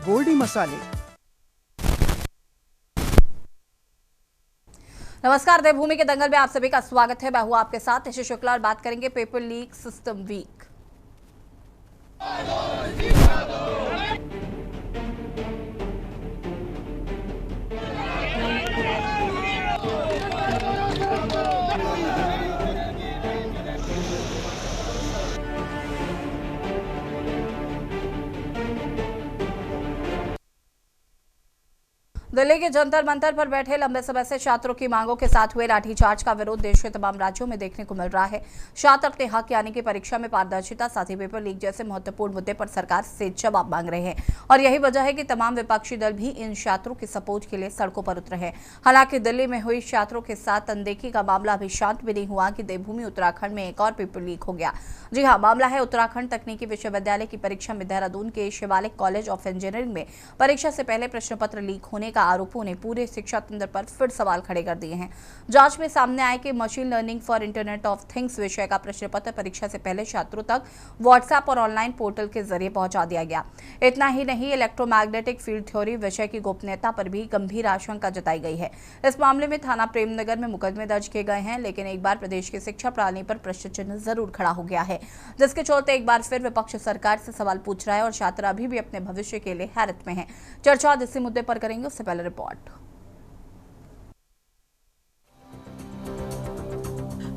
गोल्डी मसाले। नमस्कार, देवभूमि के दंगल में आप सभी का स्वागत है। मैं हूं आपके साथ ऋषि शुक्ला और बात करेंगे paper leak system weak. Delhi के जंतर मंतर पर बैठे लंबे समय से छात्रों की मांगों के साथ हुए लाठीचार्ज का विरोध देश के तमाम राज्यों में देखने को मिल रहा है। छात्र अपने हक यानी कि परीक्षा में पारदर्शिता, साथ ही पेपर लीक जैसे महत्वपूर्ण मुद्दे पर सरकार से जवाब मांग रहे हैं और यही वजह है कि तमाम विपक्षी दल भी इन छात्रों की सपोर्ट के लिए सड़कों पर उतरे हैं। हालांकि दिल्ली में हुई छात्रों के साथ अनदेखी का मामला अभी शांत भी नहीं हुआ कि देवभूमि उत्तराखंड में एक और पेपर लीक हो गया। जी हाँ, मामला है उत्तराखंड तकनीकी विश्वविद्यालय की परीक्षा में देहरादून के शिवालिक कॉलेज ऑफ इंजीनियरिंग में परीक्षा से पहले प्रश्न पत्र लीक होने का आरोपों ने पूरे शिक्षा तंत्र पर फिर सवाल खड़े कर दिए हैं। जांच में सामने आए कि machine learning for internet of things विषय का प्रश्न पत्र परीक्षा से पहले छात्रों तक व्हाट्सएप और ऑनलाइन पोर्टल के जरिए पहुंचा दिया गया। इतना ही नहीं, इलेक्ट्रोमैग्नेटिक फील्ड थ्योरी विषय की गोपनीयता पर भी गंभीर आशंका जताई गई है। इस मामले में थाना प्रेमनगर में मुकदमे दर्ज किए गए हैं, लेकिन एक बार प्रदेश की शिक्षा प्रणाली पर प्रश्न चिन्ह जरूर खड़ा हो गया है, जिसके चलते एक बार फिर विपक्ष सरकार से सवाल पूछ रहा है और छात्र अभी भी अपने भविष्य के लिए हैरत में हैं। चर्चा इसी मुद्दे पर करेंगे, उससे पहले रिपोर्ट।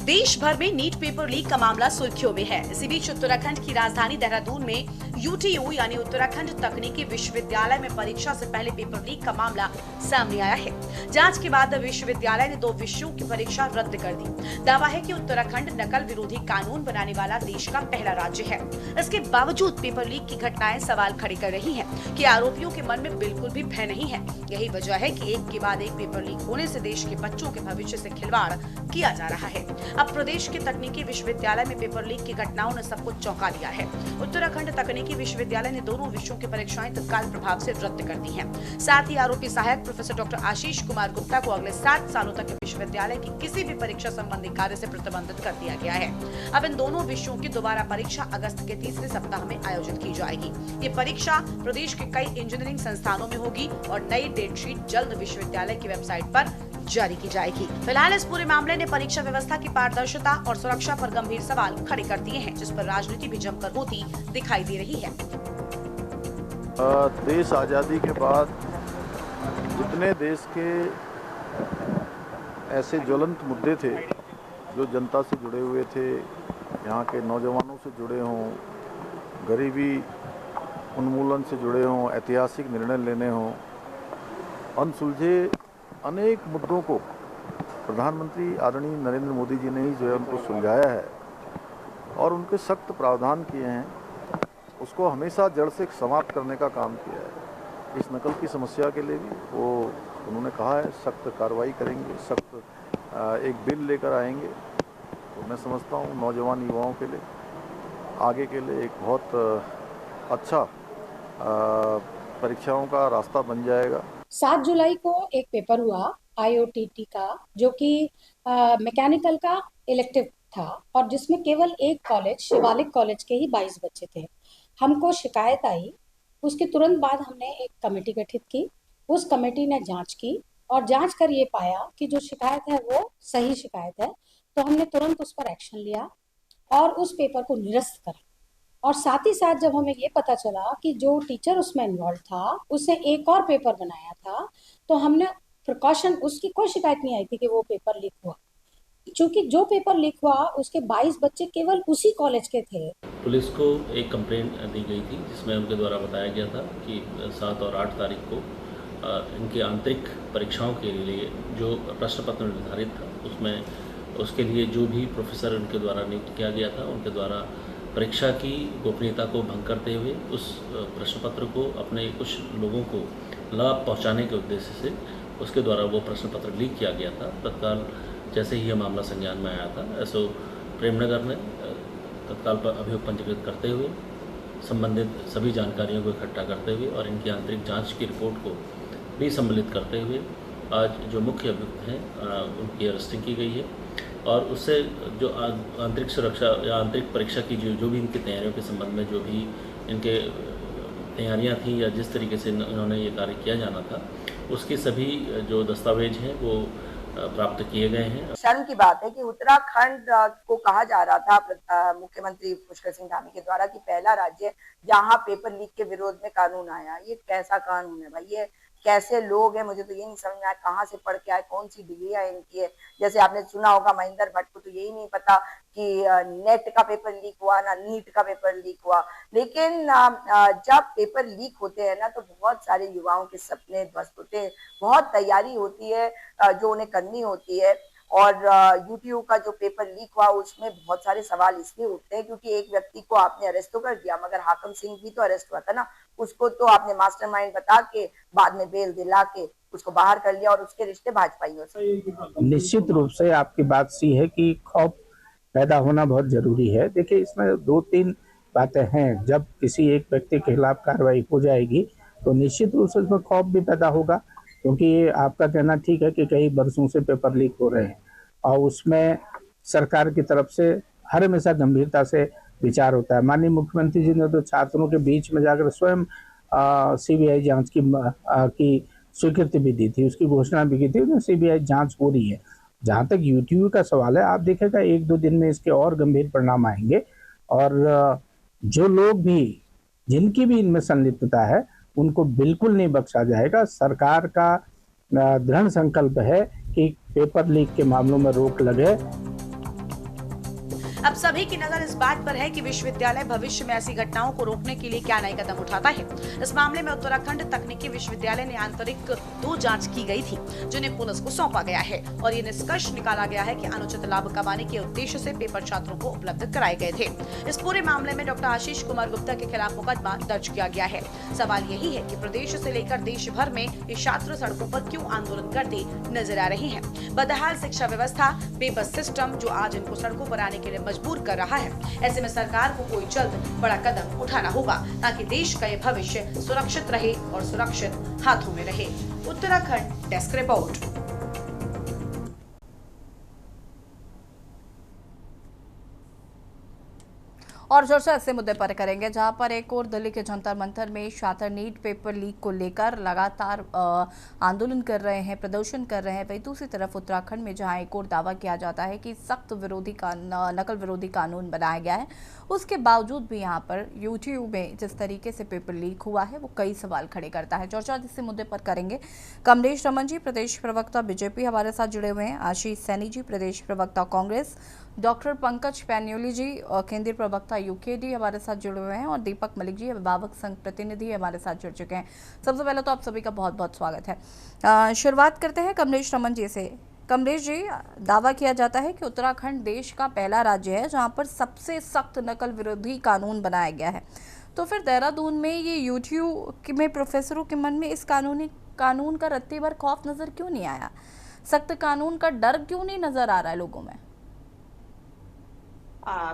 देश भर में नीट पेपर लीक का मामला सुर्खियों में है। इसी बीच उत्तराखंड की राजधानी देहरादून में UTU यानी उत्तराखंड तकनीकी विश्वविद्यालय में परीक्षा से पहले पेपर लीक का मामला सामने आया है। जांच के बाद विश्वविद्यालय ने 2 विषयों की परीक्षा रद्द कर दी। दावा है कि उत्तराखंड नकल विरोधी कानून बनाने वाला देश का पहला राज्य है। इसके बावजूद पेपर लीक की घटनाएं सवाल खड़े कर रही है कि आरोपियों के मन में बिल्कुल भी भय नहीं है। यही वजह है कि एक के बाद एक पेपर लीक होने से देश के बच्चों के भविष्य से खिलवाड़ किया जा रहा है। अब प्रदेश के तकनीकी विश्वविद्यालय में पेपर लीक की घटनाओं ने सबको चौंका दिया है। उत्तराखंड तकनीकी विश्वविद्यालय ने दोनों विषयों की परीक्षाएं तत्काल प्रभाव से रद्द कर दी हैं। साथ ही आरोपी सहायक प्रोफेसर डॉक्टर आशीष कुमार गुप्ता को अगले 7 सालों तक विश्वविद्यालय की किसी भी परीक्षा संबंधी कार्य से प्रतिबंधित कर दिया गया है। अब इन दोनों विषयों की दोबारा परीक्षा अगस्त के तीसरे सप्ताह में आयोजित की जाएगी। ये परीक्षा प्रदेश के कई इंजीनियरिंग संस्थानों में होगी और नई डेट शीट जल्द विश्वविद्यालय की वेबसाइट पर जारी की जाएगी। फिलहाल इस पूरे मामले ने परीक्षा व्यवस्था की पारदर्शिता और सुरक्षा पर गंभीर सवाल खड़े कर दिए हैं, जिस पर राजनीति भी जमकर होती दिखाई दे रही है। देश आज़ादी के बाद जितने देश के ऐसे ज्वलंत मुद्दे थे जो जनता से जुड़े हुए थे, यहाँ के नौजवानों से जुड़े हों, गरीबी उन्मूलन से जुड़े हों, ऐतिहासिक निर्णय लेने हों, अनसुलझे अनेक मुद्दों को प्रधानमंत्री आदरणीय नरेंद्र मोदी जी ने ही जो है उनको सुलझाया है और उनके सख्त प्रावधान किए हैं। उसको हमेशा जड़ से समाप्त करने का काम किया है। इस नकल की समस्या के लिए भी वो उन्होंने कहा है सख्त कार्रवाई करेंगे, सख्त एक बिल लेकर आएंगे। तो मैं समझता हूँ नौजवान युवाओं के लिए आगे के लिए एक बहुत अच्छा परीक्षाओं का रास्ता बन जाएगा। 7 जुलाई को एक पेपर हुआ IOTT का, जो कि मैकेनिकल का इलेक्टिव था और जिसमें केवल एक कॉलेज, शिवालिक कॉलेज के ही 22 बच्चे थे। हमको शिकायत आई, उसके तुरंत बाद हमने एक कमेटी गठित की। उस कमेटी ने जांच की और जांच कर ये पाया कि जो शिकायत है वो सही शिकायत है। तो हमने तुरंत उस पर एक्शन लिया और उस पेपर को निरस्त करा। और साथ ही साथ जब हमें ये पता चला कि जो टीचर उसमें इन्वॉल्व था उसने एक और पेपर बनाया था, तो हमने प्रिकॉशन, उसकी कोई शिकायत नहीं आई थी कि वो पेपर लीक हुआ, क्योंकि जो पेपर लीक हुआ उसके 22 बच्चे केवल उसी कॉलेज के थे। पुलिस को एक कंप्लेंट दी गई थी जिसमें उनके द्वारा बताया गया था कि 7 और 8 तारीख को इनकी आंतरिक परीक्षाओं के लिए जो प्रश्न पत्र निर्धारित था उसके लिए जो भी प्रोफेसर उनके द्वारा नियुक्त किया गया था, उनके द्वारा परीक्षा की गोपनीयता को भंग करते हुए उस प्रश्न पत्र को अपने कुछ लोगों को लाभ पहुंचाने के उद्देश्य से उसके द्वारा वो प्रश्न पत्र लीक किया गया था। तत्काल जैसे ही यह मामला संज्ञान में आया था, SO प्रेमनगर ने तत्काल पर अभियोग पंजीकृत करते हुए संबंधित सभी जानकारियों को इकट्ठा करते हुए और इनकी आंतरिक जांच की रिपोर्ट को भी सम्मिलित करते हुए आज जो मुख्य अभियुक्त हैं उनकी अरेस्टिंग की गई है और उससे जो आंतरिक सुरक्षा या आंतरिक परीक्षा की जो भी इनकी तैयारियों के संबंध में जो भी इनके तैयारियां थीं या जिस तरीके से इन्होंने ये कार्य किया जाना था, उसके सभी जो दस्तावेज हैं वो प्राप्त किए गए हैं। शर्म की बात है कि उत्तराखंड को कहा जा रहा था मुख्यमंत्री पुष्कर सिंह धामी के द्वारा कि पहला राज्य जहां पेपर लीक के विरोध में कानून आया। ये कैसा कानून है भाई? ये कैसे लोग हैं? मुझे तो ये नहीं समझ में आया कहाँ से पढ़ के आए, कौन सी डिग्रियां इनकी है। जैसे आपने सुना होगा महेंद्र भट्ट को तो यही नहीं पता कि नेट का पेपर लीक हुआ ना नीट का पेपर लीक हुआ। लेकिन जब पेपर लीक होते हैं ना तो बहुत सारे युवाओं के सपने ध्वस्त होते हैं, बहुत तैयारी होती है जो उन्हें करनी होती है। और यूट्यूब का जो पेपर लीक हुआ उसमें बहुत सारे सवाल इसलिए उठते हैं क्योंकि एक व्यक्ति को आपने अरेस्ट तो कर दिया, मगर हाकम सिंह भी तो अरेस्ट हुआ था ना। उसको तो आपने मास्टरमाइंड बता के बाद में बेल दिला के उसको बाहर कर लिया और उसके रिश्ते भाजपाइयों से। निश्चित रूप से आपकी बात सी है कि खौफ पैदा होना बहुत जरूरी है। देखिए, इसमें 2-3 बातें हैं। जब किसी एक व्यक्ति के खिलाफ कार्रवाई हो जाएगी तो निश्चित रूप से उसमें खौफ भी पैदा होगा, क्योंकि ये आपका कहना ठीक है कि कई बरसों से पेपर लीक हो रहे हैं और उसमें सरकार की तरफ से हर हमेशा गंभीरता से विचार होता है। माननीय मुख्यमंत्री जी ने तो छात्रों के बीच में जाकर स्वयं सीबीआई जांच की स्वीकृति भी दी थी, उसकी घोषणा भी की थी। सीबीआई जांच हो रही है। जहां तक यूट्यूब का सवाल है, आप देखेगा 1-2 दिन में इसके और गंभीर परिणाम आएंगे और जो लोग भी जिनकी भी इनमें संलिप्तता है उनको बिल्कुल नहीं बख्शा जाएगा। सरकार का दृढ़ संकल्प है कि पेपर लीक के मामलों में रोक लगे। अब सभी की नजर इस बात पर है कि विश्वविद्यालय भविष्य में ऐसी घटनाओं को रोकने के लिए क्या नए कदम उठाता है। इस मामले में उत्तराखंड तकनीकी विश्वविद्यालय ने आंतरिक 2 जांच की गई थी, जिन्हें पुलिस को सौंपा गया है और ये निष्कर्ष निकाला गया है कि अनुचित लाभ कमाने के उद्देश्य से पेपर छात्रों को उपलब्ध कराए गए थे। इस पूरे मामले में डॉक्टर आशीष कुमार गुप्ता के खिलाफ मुकदमा दर्ज किया गया है। सवाल यही है कि प्रदेश से लेकर देश भर में ये छात्र सड़कों पर क्यों आंदोलन करते नजर आ रहे हैं। बदहाल शिक्षा व्यवस्था, पेपर सिस्टम जो आज इनको सड़कों पर आने के लिए मजबूर कर रहा है। ऐसे में सरकार को कोई जल्द बड़ा कदम उठाना होगा ताकि देश का ये भविष्य सुरक्षित रहे और सुरक्षित हाथों में रहे। Uttarakhand desk report. और चर्चा ऐसे मुद्दे पर करेंगे जहां पर एक और दिल्ली के जंतर मंतर में छात्र नीट पेपर लीक को लेकर लगातार आंदोलन कर रहे हैं, प्रदर्शन कर रहे हैं। वहीं दूसरी तरफ उत्तराखंड में जहां एक और दावा किया जाता है कि सख्त नकल विरोधी कानून बनाया गया है, उसके बावजूद भी यहां पर यूट्यूब में जिस तरीके से पेपर लीक हुआ है वो कई सवाल खड़े करता है। चर्चा इसी मुद्दे पर करेंगे। कमलेश रमन जी प्रदेश प्रवक्ता बीजेपी हमारे साथ जुड़े हुए हैं, आशीष सैनी जी प्रदेश प्रवक्ता कांग्रेस, डॉक्टर पंकज पैन्योली जी केंद्रीय प्रवक्ता यूकेडी हमारे साथ जुड़े हुए हैं और दीपक मलिक जी अभिभावक संघ प्रतिनिधि हमारे साथ जुड़ चुके हैं। सबसे पहले तो आप सभी का बहुत बहुत स्वागत है। शुरुआत करते हैं कमलेश रमन जी से। कमलेश जी, दावा किया जाता है कि उत्तराखंड देश का पहला राज्य है जहां पर सबसे सख्त नकल विरोधी कानून बनाया गया है, तो फिर देहरादून में ये यूट्यूब में प्रोफेसरों के मन में इस कानून का रत्ती भर खौफ नजर क्यों नहीं आया? सख्त कानून का डर क्यों नहीं नजर आ रहा है लोगों में?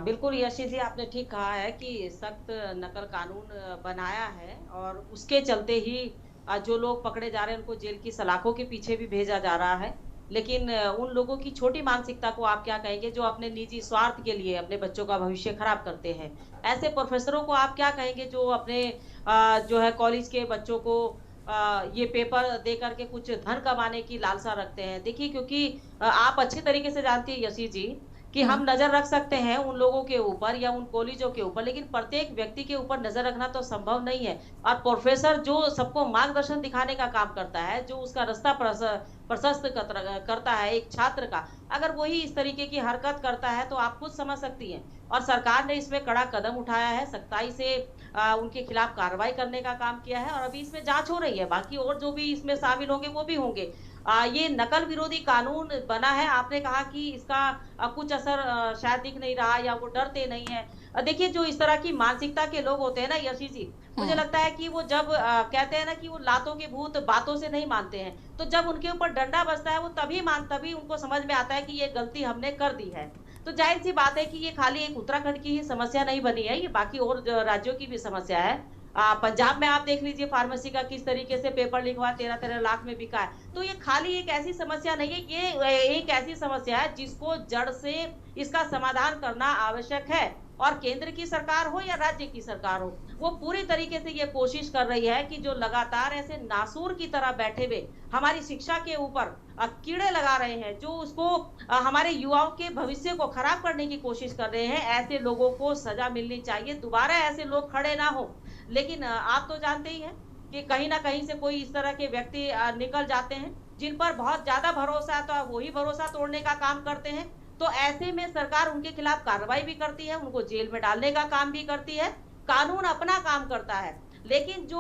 बिल्कुल यशी जी, आपने ठीक कहा है कि सख्त नकल कानून बनाया है और उसके चलते ही जो लोग पकड़े जा रहे हैं उनको जेल की सलाखों के पीछे भी भेजा जा रहा है। लेकिन उन लोगों की छोटी मानसिकता को आप क्या कहेंगे जो अपने निजी स्वार्थ के लिए अपने बच्चों का भविष्य खराब करते हैं? ऐसे प्रोफेसरों को आप क्या कहेंगे जो अपने जो है कॉलेज के बच्चों को ये पेपर दे करके कुछ धन कमाने की लालसा रखते हैं? देखिए, क्योंकि आप अच्छे तरीके से जानती है यशी जी कि हम नजर रख सकते हैं उन लोगों के ऊपर या उन कॉलेजों के ऊपर, लेकिन प्रत्येक व्यक्ति के ऊपर नजर रखना तो संभव नहीं है। और प्रोफेसर जो सबको मार्गदर्शन दिखाने का काम करता है, जो उसका रास्ता प्रशस्त करता है एक छात्र का, अगर वही इस तरीके की हरकत करता है तो आप खुद समझ सकती हैं। और सरकार ने इसमें कड़ा कदम उठाया है, सख्ताई से उनके खिलाफ कार्रवाई करने का काम किया है और अभी इसमें जांच हो रही है। बाकी और जो भी इसमें शामिल होंगे वो भी होंगे। ये नकल विरोधी कानून बना है, आपने कहा कि इसका कुछ असर शायद दिख नहीं रहा या वो डरते नहीं है। देखिए, जो इस तरह की मानसिकता के लोग होते हैं ना यशी जी, मुझे लगता है कि वो जब कहते हैं ना कि वो लातों के भूत बातों से नहीं मानते हैं, तो जब उनके ऊपर डंडा बजता है वो तभी उनको समझ में आता है कि ये गलती हमने कर दी है। तो जाहिर सी बात है कि ये खाली एक उत्तराखंड की ही समस्या नहीं बनी है, ये बाकी और राज्यों की भी समस्या है। पंजाब में आप देख लीजिए फार्मेसी का किस तरीके से पेपर लीक हुआ, 13-13 लाख में बिका है। तो ये खाली एक ऐसी समस्या नहीं है, ये एक ऐसी समस्या है जिसको जड़ से इसका समाधान करना आवश्यक है। और केंद्र की सरकार हो या राज्य की सरकार हो, वो पूरी तरीके से ये कोशिश कर रही है कि जो लगातार ऐसे नासूर की तरह बैठे हुए हमारी शिक्षा के ऊपर कीड़े लगा रहे हैं, जो उसको हमारे युवाओं के भविष्य को खराब करने की कोशिश कर रहे हैं, ऐसे लोगों को सजा मिलनी चाहिए, दोबारा ऐसे लोग खड़े ना हो। लेकिन आप तो जानते ही हैं कि कहीं ना कहीं से कोई इस तरह के व्यक्ति निकल जाते हैं जिन पर बहुत ज्यादा भरोसा है, तो वही भरोसा तोड़ने का काम करते हैं। तो ऐसे में सरकार उनके खिलाफ कार्रवाई भी करती है, उनको जेल में डालने का काम भी करती है, कानून अपना काम करता है। लेकिन जो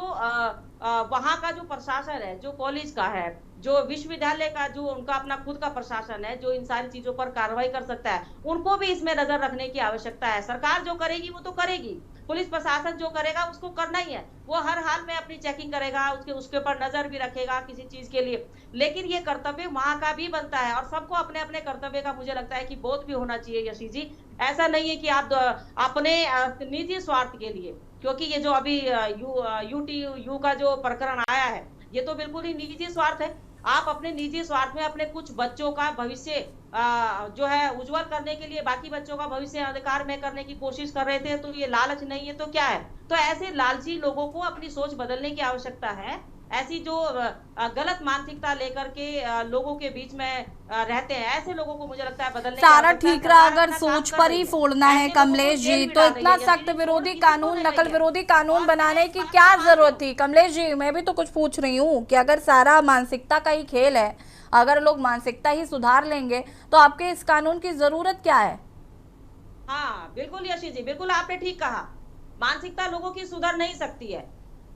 वहां का जो प्रशासन है, जो कॉलेज का है, जो विश्वविद्यालय का जो उनका अपना खुद का प्रशासन है, जो इन सारी चीजों पर कार्रवाई कर सकता है, उनको भी इसमें नजर रखने की आवश्यकता है। सरकार जो करेगी वो तो करेगी, पुलिस प्रशासन जो करेगा उसको करना ही है, वो हर हाल में अपनी चेकिंग करेगा, उसके ऊपर नजर भी रखेगा किसी चीज के लिए। लेकिन ये कर्तव्य वहां का भी बनता है, और सबको अपने अपने कर्तव्य का मुझे लगता है कि बोध भी होना चाहिए यशी जी। ऐसा नहीं है कि आप अपने निजी स्वार्थ के लिए, क्योंकि ये जो अभी यूटीयू का जो प्रकरण आया है, ये तो बिल्कुल ही निजी स्वार्थ है। आप अपने निजी स्वार्थ में अपने कुछ बच्चों का भविष्य जो है उज्जवल करने के लिए बाकी बच्चों का भविष्य अधिकार में करने की कोशिश कर रहे थे, तो ये लालच नहीं है तो क्या है? तो ऐसे लालची लोगों को अपनी सोच बदलने की आवश्यकता है। ऐसी जो गलत मानसिकता लेकर के लोगों के बीच में रहते हैं, ऐसे लोगों को मुझे लगता है बदलने सारा ठीक रहा अगर सोच पर ही फोड़ना है कमलेश जी, तो इतना सख्त विरोधी कानून, नकल विरोधी कानून बनाने की क्या जरूरत थी? कमलेश जी, मैं भी तो कुछ पूछ रही हूँ कि अगर सारा मानसिकता का ही खेल है, अगर लोग मानसिकता ही सुधार लेंगे तो आपके इस कानून की जरूरत क्या है? हाँ बिल्कुल यशी जी, बिल्कुल आपने ठीक कहा, मानसिकता लोगों की सुधर नहीं सकती है,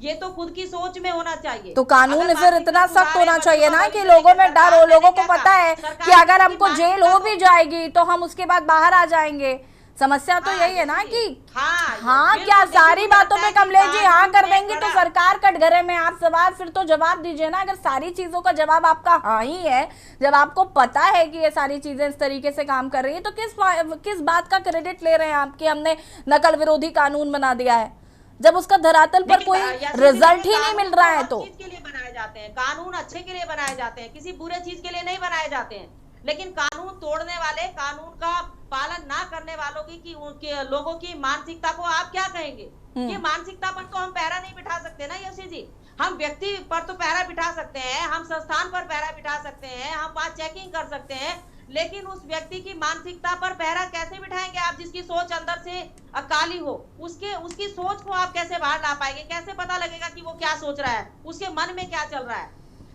ये तो खुद की सोच में होना चाहिए। तो कानून फिर इतना सख्त होना चाहिए ना कि लोगों में डर हो, लोगों को पता है कि अगर हमको जेल हो भी जाएगी तो हम उसके बाद बाहर आ जाएंगे। समस्या तो यही है ना कि हाँ क्या सारी बातों पे कमलेश जी हाँ कर देंगी तो सरकार कटघरे में। आप सवाल फिर तो जवाब दीजिए ना, अगर सारी चीजों का जवाब आपका हाँ ही है, जब आपको पता है कि ये सारी चीजें इस तरीके से काम कर रही है, तो किस बात का क्रेडिट ले रहे हैं आप कि हमने नकल विरोधी कानून बना दिया है, जब उसका धरातल पर कोई रिजल्ट ही नहीं मिल रहा है? तो चीज के लिए बनाए जाते हैं कानून, अच्छे के लिए बनाए जाते हैं, किसी बुरे चीज के लिए नहीं बनाए जाते हैं। लेकिन कानून तोड़ने वाले, कानून का पालन ना करने वालों की उनके लोगों की मानसिकता को आप क्या कहेंगे? ये मानसिकता पर तो हम पहरा नहीं बिठा सकते ना यशी जी। हम व्यक्ति पर तो पहरा बिठा सकते हैं, हम संस्थान पर पहरा बिठा सकते हैं, हम वहां चेकिंग कर सकते हैं, लेकिन उस व्यक्ति की मानसिकता पर पहरा कैसे बिठाएंगे आप, जिसकी सोच अंदर से काली हो? उसकी सोच को आप कैसे बाहर ला पाएंगे? कैसे पता लगेगा कि वो क्या सोच रहा है, उसके मन में क्या चल रहा है?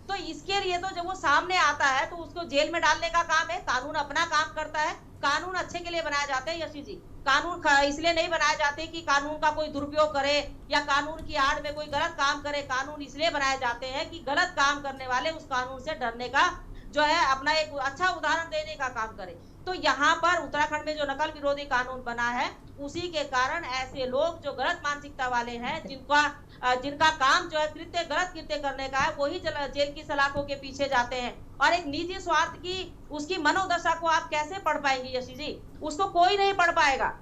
तो इसके लिए तो जब वो सामने आता है तो उसको जेल में डालने का काम है। कानून अपना काम करता है, कानून अच्छे के लिए बनाए जाते हैं यशी जी। कानून इसलिए नहीं बनाए जाते कि कानून का कोई दुरुपयोग करे या कानून की आड़ में कोई गलत काम करे। कानून इसलिए बनाए जाते हैं कि गलत काम करने वाले उस कानून से डरने का जो है अपना एक अच्छा उदाहरण देने का काम करे। तो यहाँ पर उत्तराखंड में जो नकल विरोधी कानून बना है, उसी के कारण ऐसे लोग जो गलत मानसिकता वाले हैं, जिनका काम जो है गलत कृत्य करने का है, वही जेल की सलाखों के पीछे जाते हैं। और एक निजी स्वार्थ की उसकी मनोदशा को आप कैसे पढ़ पाएंगे यशी जी? उसको कोई नहीं पढ़ पाएगा,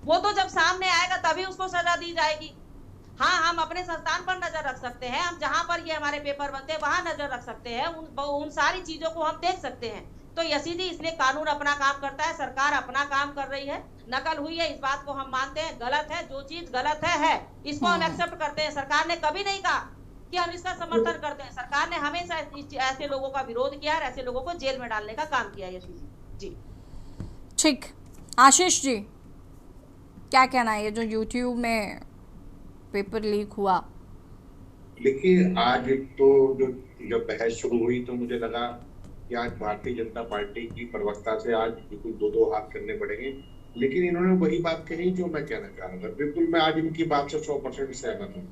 वो तो जब सामने आएगा तभी उसको सजा दी जाएगी। हाँ, हम अपने संस्थान पर नजर रख सकते हैं, हम जहां पर ये हमारे पेपर बनते हैं वहां नजर रख सकते हैं, उन सारी चीजों को हम देख सकते हैं। तो यशी जी, इसलिए कानून अपना काम करता है, सरकार अपना काम कर रही है। नकल हुई है इस बात को हम मानते हैं, गलत है, जो चीज गलत है इसको हम एक्सेप्ट करते हैं। सरकार ने कभी नहीं कहा कि हम इसका समर्थन करते हैं, सरकार ने हमेशा ऐसे लोगों का विरोध किया और ऐसे लोगों को जेल में डालने का काम किया यशी जी। ठीक, आशीष जी क्या कहना है ये जो यूट्यूब में पेपर लीक हुआ? देखिए, आज तो जब बहस शुरू हुई तो मुझे लगा कि आज भारतीय जनता पार्टी की प्रवक्ता से आज बिल्कुल दो हाथ करने पड़ेंगे, लेकिन इन्होंने वही बात कही जो मैं कहना चाह रहा था। बिल्कुल मैं आज इनकी बात से 100% सहमत हूँ।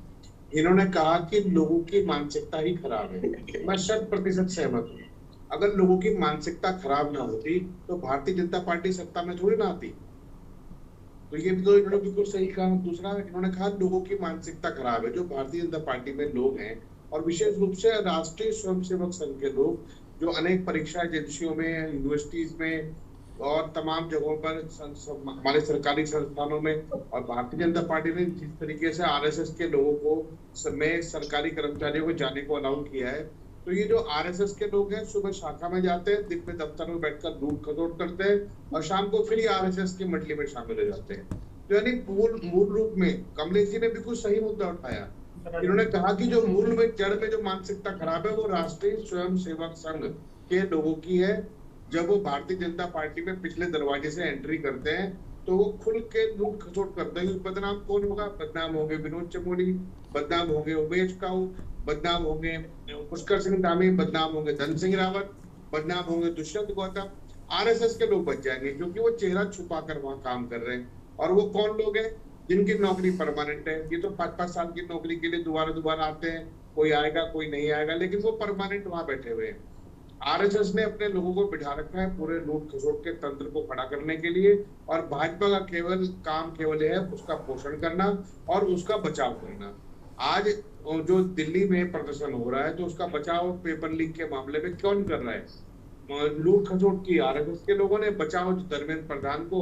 इन्होंने कहा कि लोगों की मानसिकता ही खराब है, मैं 100% सहमत हूँ। अगर लोगों की मानसिकता खराब ना होती तो भारतीय जनता पार्टी सत्ता में थोड़ी ना आती। तो ये तो इन्होंने बिल्कुल सही कहा। दूसरा, इन्होंने कहा लोगों की मानसिकता खराब है। जो भारतीय जनता पार्टी में लोग हैं और विशेष रूप से राष्ट्रीय स्वयंसेवक संघ के लोग, जो अनेक परीक्षा एजेंसियों में, यूनिवर्सिटीज में और तमाम जगहों पर, हमारे सरकारी संस्थानों में, और भारतीय जनता पार्टी ने जिस तरीके से आरएसएस के लोगों को में सरकारी कर्मचारियों को जाने को अलाउ किया है, तो ये जो आरएसएस के लोग हैं सुबह शाखा में जाते हैं, दिन में दफ्तर में बैठकर लूट खसोट करते हैं और शाम को फिर आरएसएस की मंडली में शामिल हो जाते हैं। तो यानी मूल रूप में कमलेश जी ने बिल्कुल सही मुद्दा उठाया। इन्होंने कहा कि जो मूल में जड़ में जो मानसिकता खराब है वो राष्ट्रीय स्वयंसेवक संघ के लोगों की है। जब वो भारतीय जनता पार्टी में पिछले दरवाजे से एंट्री करते हैं तो वो खुल के लूट खसोट करते हैं। बदनाम कौन होगा? बदनाम होंगे विनोद चमोली, बदनाम होंगे उमेश काऊ, बदनाम होंगे पुष्कर सिंह धामी, बदनाम होंगे धन सिंह रावत, बदनाम होंगे दुष्यंत गौतम। आरएसएस के लोग बच जाएंगे क्योंकि वो चेहरा छुपा कर वहां काम कर रहे हैं। और वो कौन लोग हैं? जिनकी नौकरी परमानेंट है। ये तो 5-5 साल की नौकरी के लिए दोबारा आते हैं, कोई आएगा कोई नहीं आएगा, लेकिन वो परमानेंट वहां बैठे हुए हैं। आरएसएस ने अपने लोगों को बिठा रखा है पूरे लूट खसोट के तंत्र को खड़ा करने के लिए, और भाजपा का केवल है उसका पोषण करना और उसका बचाव करना। आज जो दिल्ली में प्रदर्शन हो रहा है तो उसका बचाव पेपर लीक के मामले में कौन कर रहा है? लूट खसोट की आरएसएस के लोगों ने, बचाव धर्मेंद्र प्रधान को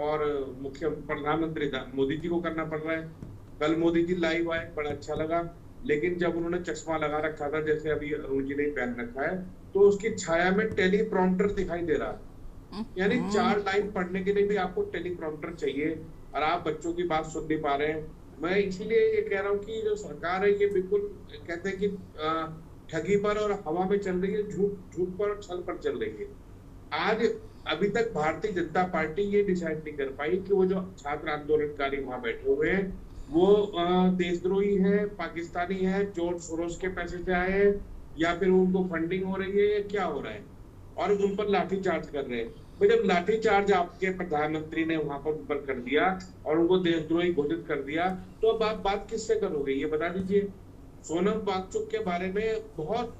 और मुख्य प्रधानमंत्री मोदी जी को करना पड़ रहा है। कल मोदी जी लाइव आए, बड़ा अच्छा लगा, लेकिन जब उन्होंने चश्मा लगा रखा था जैसे अभी अरुण जी ने पहन रखा है तो उसकी छाया में टेलीप्रॉम्प्टर दिखाई दे रहा है। यानी 4 लाइन पढ़ने के लिए भी आपको टेलीप्रॉम्प्टर चाहिए और आप बच्चों की बात सुन नहीं पा रहे हैं। मैं इसीलिए ये कह रहा हूँ कि जो सरकार है ये बिल्कुल कहते हैं कि ठगी पर और हवा में चल रही है, झूठ पर और छल पर चल रही है। आज अभी तक भारतीय जनता पार्टी ये डिसाइड नहीं कर पाई कि वो जो छात्र आंदोलनकारी वहां बैठे हुए हैं वो देशद्रोही है, पाकिस्तानी है, जॉर्ज सोरोस के पैसे से आए हैं, या फिर उनको फंडिंग हो रही है, या क्या हो रहा है, और उन पर लाठीचार्ज कर रहे हैं। तो जब लाठीचार्ज आपके प्रधानमंत्री ने वहां पर कर दिया और उनको देशद्रोही घोषित कर दिया, तो अब आप बात किससे करोगे ये बता दीजिए। सोनम वांगचुक के बारे में बहुत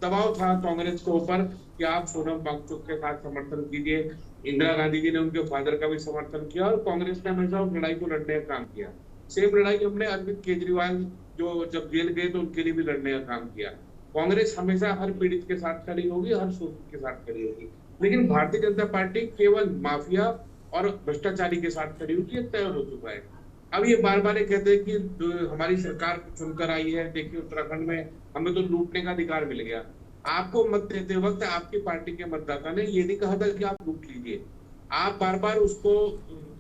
दबाव था कांग्रेस के ऊपर कि आप सोनम वांगचुक के साथ समर्थन कीजिए। इंदिरा गांधी जी ने उनके फादर का भी समर्थन किया और कांग्रेस ने हमेशा उस लड़ाई को लड़ने का काम किया। सेम लड़ाई हमने अरविंद केजरीवाल जो जब जेल गए तो उनके लिए भी लड़ने का काम किया। कांग्रेस हमेशा हर पीड़ित के साथ खड़ी होगी, हर शोषित के साथ खड़ी होगी, लेकिन भारतीय जनता पार्टी केवल माफिया और भ्रष्टाचारी के साथ खड़ी होगी, ये तय हो चुका है। अब ये बार बार कहते हैं कि हमारी सरकार चुनकर आई है, देखिए उत्तराखंड में हमें तो लूटने का अधिकार मिल गया। आपको मत देते वक्त आपकी पार्टी के मतदाता ने ये नहीं कहा था कि आप लूट लीजिए। आप बार बार उसको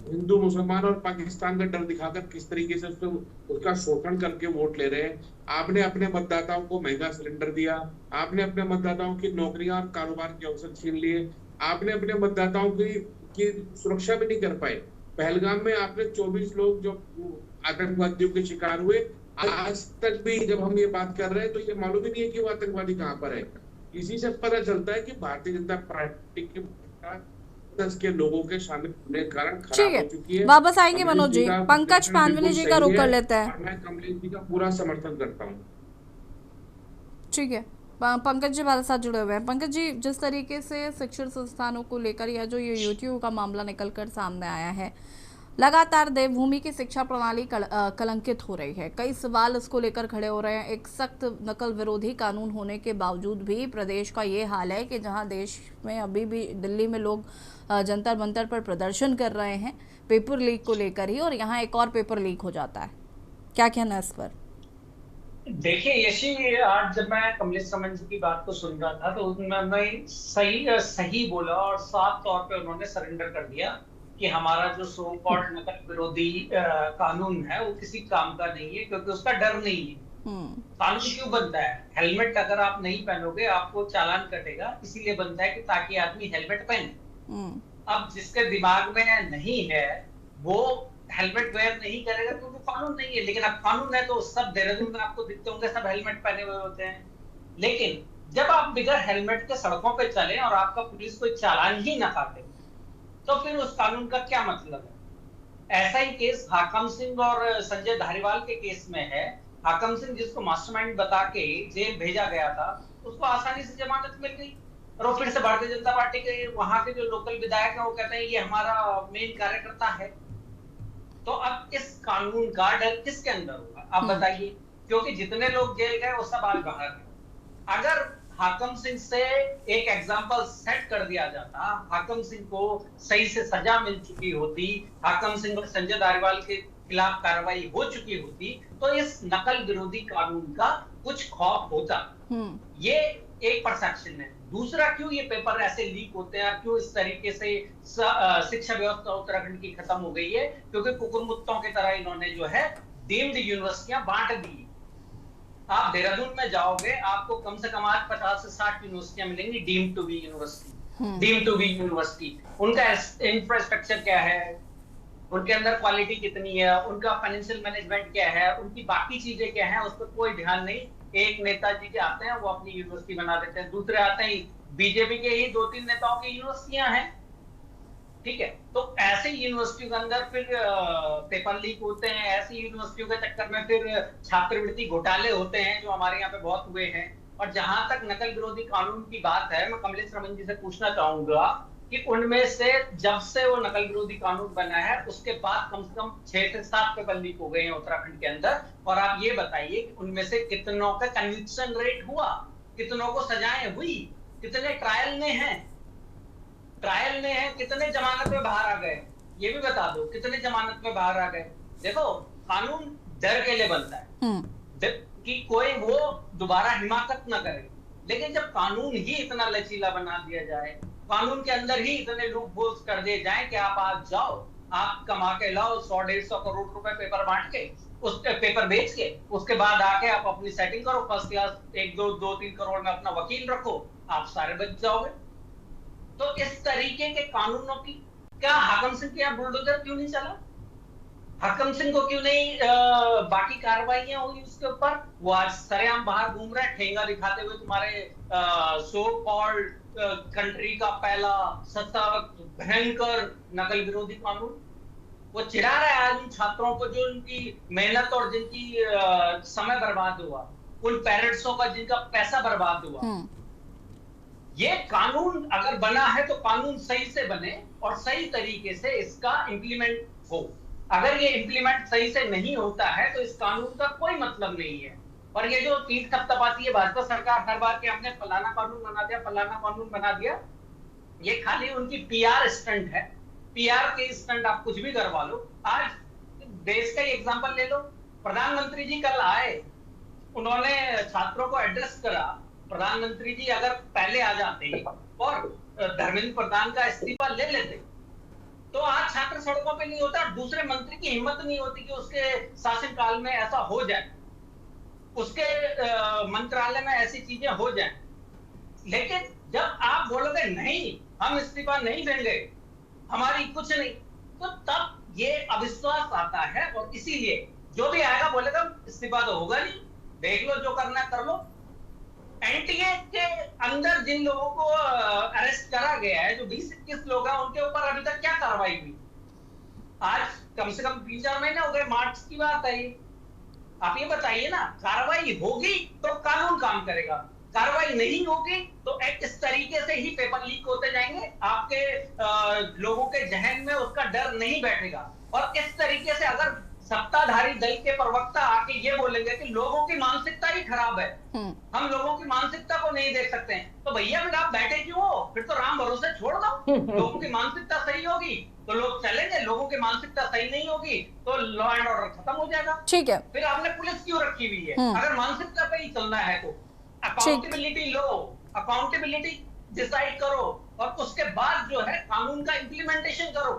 हिंदू मुसलमान और पाकिस्तान का डर दिखाकर किस तरीके से उसका शोषण करके वोट ले रहे हैं। आपने अपने मतदाताओं को महंगा सिलेंडर दिया, आपने अपने मतदाताओं की नौकरियां और कारोबार के अवसर छीन लिए, आपने अपने मतदाताओं की सुरक्षा भी नहीं कर पाए। पहलगाम में आपने 24 लोग जो आतंकवादियों के शिकार हुए, आज तक भी जब हम ये बात कर रहे हैं तो ये मालूम ही नहीं है कि वो आतंकवादी कहाँ पर है। इसी से पता चलता है कि भारतीय जनता पार्टी के लोगों के शामिल होने के कारण खराब हो चुकी है। वापस आएंगे मनोज जी, पंकज पानवनी जी का रुख कर लेते हैं। मैं कमलेश जी का पूरा समर्थन करता हूँ। ठीक है, पंकज जी हमारे साथ जुड़े हुए हैं। पंकज जी, जिस तरीके से शिक्षण संस्थानों को लेकर या जो ये यूट्यूब का मामला निकलकर सामने आया है, लगातार देवभूमि की शिक्षा प्रणाली कलंकित हो रही है। कई सवाल इसको लेकर खड़े हो रहे हैं। एक सख्त नकल विरोधी कानून होने के बावजूद भी प्रदेश का ये हाल है कि जहां देश में अभी भी दिल्ली में लोग जंतर मंतर पर प्रदर्शन कर रहे हैं पेपर लीक को लेकर ही, और यहाँ एक और पेपर लीक हो जाता है। क्या कहना है इस पर? देखिए यशी, आज जब मैं कमलेश रमन जी की बात को सुन रहा था तो उन्होंने सही बोला और साफ तौर पे उन्होंने सरेंडर कर दिया कि हमारा जो सो कॉल्ड नकल विरोधी कानून है वो किसी काम का नहीं है, क्योंकि उसका डर नहीं है। कानून क्यों बनता है? हेलमेट अगर आप नहीं पहनोगे आपको चालान कटेगा, इसीलिए बनता है कि ताकि आदमी हेलमेट पहने। अब जिसके दिमाग में नहीं है वो हेलमेट वेयर नहीं करेगा क्योंकि कानून नहीं है। लेकिन अब कानून है तो सब देहरादून में आपको दिखते होंगे, सब हेलमेट पहने हुए होते हैं। लेकिन जब आप बिगर हेलमेट के सड़कों पे चले और आपका पुलिस कोई चालान ही ना काटे तो फिर उस कानून का क्या मतलब है? ऐसा ही केस हाकम सिंह और संजय धारीवाल के केस में है। हाकम सिंह जिसको मास्टरमाइंड बता के जेल भेजा गया था, उसको आसानी से जमानत मिल गई और वो फिर से भारतीय जनता पार्टी के वहां के जो लोकल विधायक हैं वो कहते हैं ये हमारा मेन कार्यकर्ता है। तो अब इस कानून का डर किसके अंदर होगा आप बताइए? क्योंकि जितने लोग जेल गए वो सब आज बाहर हैं। अगर हाकम सिंह से एक एग्जाम्पल सेट कर दिया जाता, हाकम सिंह को सही से सजा मिल चुकी होती, हाकम सिंह और संजय धारीवाल के खिलाफ कार्रवाई हो चुकी होती तो इस नकल विरोधी कानून का कुछ खौफ होता। ये एक परसेप्शन है। दूसरा, क्यों ये पेपर ऐसे लीक होते हैं, क्यों इस तरीके से शिक्षा व्यवस्था उत्तराखंड की खत्म हो गई है? क्योंकि कुकुरमुत्तों की तरह इन्होंने जो है डीम्ड यूनिवर्सिटियां बांट दी। आप देहरादून में जाओगे, आपको कम से कम आज 50 से 60 यूनिवर्सिटियां मिलेंगी deemed to be university. Deemed to be university, उनका इंफ्रास्ट्रक्चर क्या है, उनके अंदर क्वालिटी कितनी है, उनका फाइनेंशियल मैनेजमेंट क्या है, उनकी बाकी चीजें क्या है, उस पर कोई ध्यान नहीं। एक नेताजी के आते हैं, वो अपनी यूनिवर्सिटी बना देते हैं, दूसरे आते हैं बीजेपी के ही 2-3 नेताओं की यूनिवर्सिटियां हैं, ठीक है। तो ऐसे यूनिवर्सिटियों के अंदर फिर पेपर लीक होते हैं, ऐसी यूनिवर्सिटियों के चक्कर में फिर छात्रवृत्ति घोटाले होते हैं जो हमारे यहाँ पे बहुत हुए हैं। और जहां तक नकल विरोधी कानून की बात है, मैं कमलेश रमन जी से पूछना चाहूंगा कि उनमें से जब से वो नकल विरोधी कानून बना है उसके बाद कम से कम 6 से 7 पेपर लीक हो गए हैं उत्तराखंड के अंदर, और आप ये बताइए कि उनमें से कितनों का कन्विक्शन रेट हुआ, कितनों को सजाएं हुई, कितने ट्रायल में हैं, कितने जमानत में बाहर आ गए, ये भी बता दो, कितने जमानत में बाहर आ गए। देखो, कानून डर के लिए बनता है कि कोई वो दोबारा हिमाकत ना करे, लेकिन जब कानून ही इतना लचीला बना दिया जाए, कानून के अंदर ही इतने लूप होल्स कर दिए जाए कि आप आज जाओ, आप कमा के लाओ 100-150 करोड़ रुपए पेपर बांट के, उसके पेपर बेच के, उसके बाद आके आप अपनी सेटिंग करो, फर्स्ट क्लास 1-2-3 करोड़ में अपना वकील रखो, आप सारे बच जाओगे। तो इस तरीके के कानूनों की क्या हाकम सिंह के यहाँ बुलडोजर क्यों नहीं चला? हाकम सिंह को क्यों नहीं बाकी कार्रवाइयां हुई उसके ऊपर? वो आज सरेआम बाहर घूम रहा है ठेंगा दिखाते हुए तुम्हारे सो कॉल्ड कंट्री का पहला सशक्त भयंकर नकल विरोधी कानून। वो चिढ़ा रहा है आज उन छात्रों को जो उनकी मेहनत और जिनकी समय बर्बाद हुआ, उन पेरेंट्सों का जिनका पैसा बर्बाद हुआ। ये कानून अगर बना है तो कानून सही से बने और सही तरीके से इसका इंप्लीमेंट हो। अगर ये इंप्लीमेंट सही से नहीं होता है तो इस कानून का कोई मतलब नहीं है। और ये जो पीठ थपथपाती है भाजपा सरकार हर बार के हमने फलाना कानून बना दिया, फलाना कानून बना दिया, ये खाली उनकी पीआर स्टंट है। पीआर के स्टंट आप कुछ भी करवा लो। आज देश का एग्जांपल ले लो, प्रधानमंत्री जी कल आए, उन्होंने छात्रों को एड्रेस करा। प्रधानमंत्री जी अगर पहले आ जाते और धर्मेंद्र प्रधान का इस्तीफा ले लेते तो आज छात्र सड़कों पे नहीं होता। दूसरे मंत्री की हिम्मत नहीं होती कि उसके शासनकाल में ऐसा हो जाए, उसके मंत्रालय में ऐसी चीजें हो जाएं। लेकिन जब आप बोलोगे नहीं हम इस्तीफा नहीं देंगे, हमारी कुछ नहीं, तो तब ये अविश्वास आता है। और इसीलिए जो भी आएगा बोलेगा इस्तीफा तो होगा नहीं, देख लो जो करना कर लो। एनटीए के अंदर जिन लोगों को अरेस्ट करा गया है, जो 20-21 लोग हैं, उनके ऊपर अभी तक क्या कार्रवाई हुई? आज कम से कम 3-4 महीने हो गए, मार्च की बात है। आप ये बताइए ना, कार्रवाई होगी तो कानून काम करेगा, कार्रवाई नहीं होगी तो इस तरीके से ही पेपर लीक होते जाएंगे, आपके लोगों के जहन में उसका डर नहीं बैठेगा। और इस तरीके से अगर सत्ताधारी दल के प्रवक्ता आके ये बोलेंगे कि लोगों की मानसिकता ही खराब है, हम लोगों की मानसिकता को नहीं देख सकते हैं, तो भैया फिर आप बैठे क्यों हो? फिर तो राम भरोसे छोड़ दो। लोगों की मानसिकता सही होगी तो लोग चलेंगे, लोगों की मानसिकता सही नहीं होगी तो लॉ एंड ऑर्डर खत्म हो जाएगा। ठीक है, फिर आपने पुलिस क्यों रखी हुई है? अगर मानसिकता पे ही चलना है तो अकाउंटेबिलिटी लो, अकाउंटेबिलिटी डिसाइड करो और उसके बाद जो है कानून का इंप्लीमेंटेशन करो।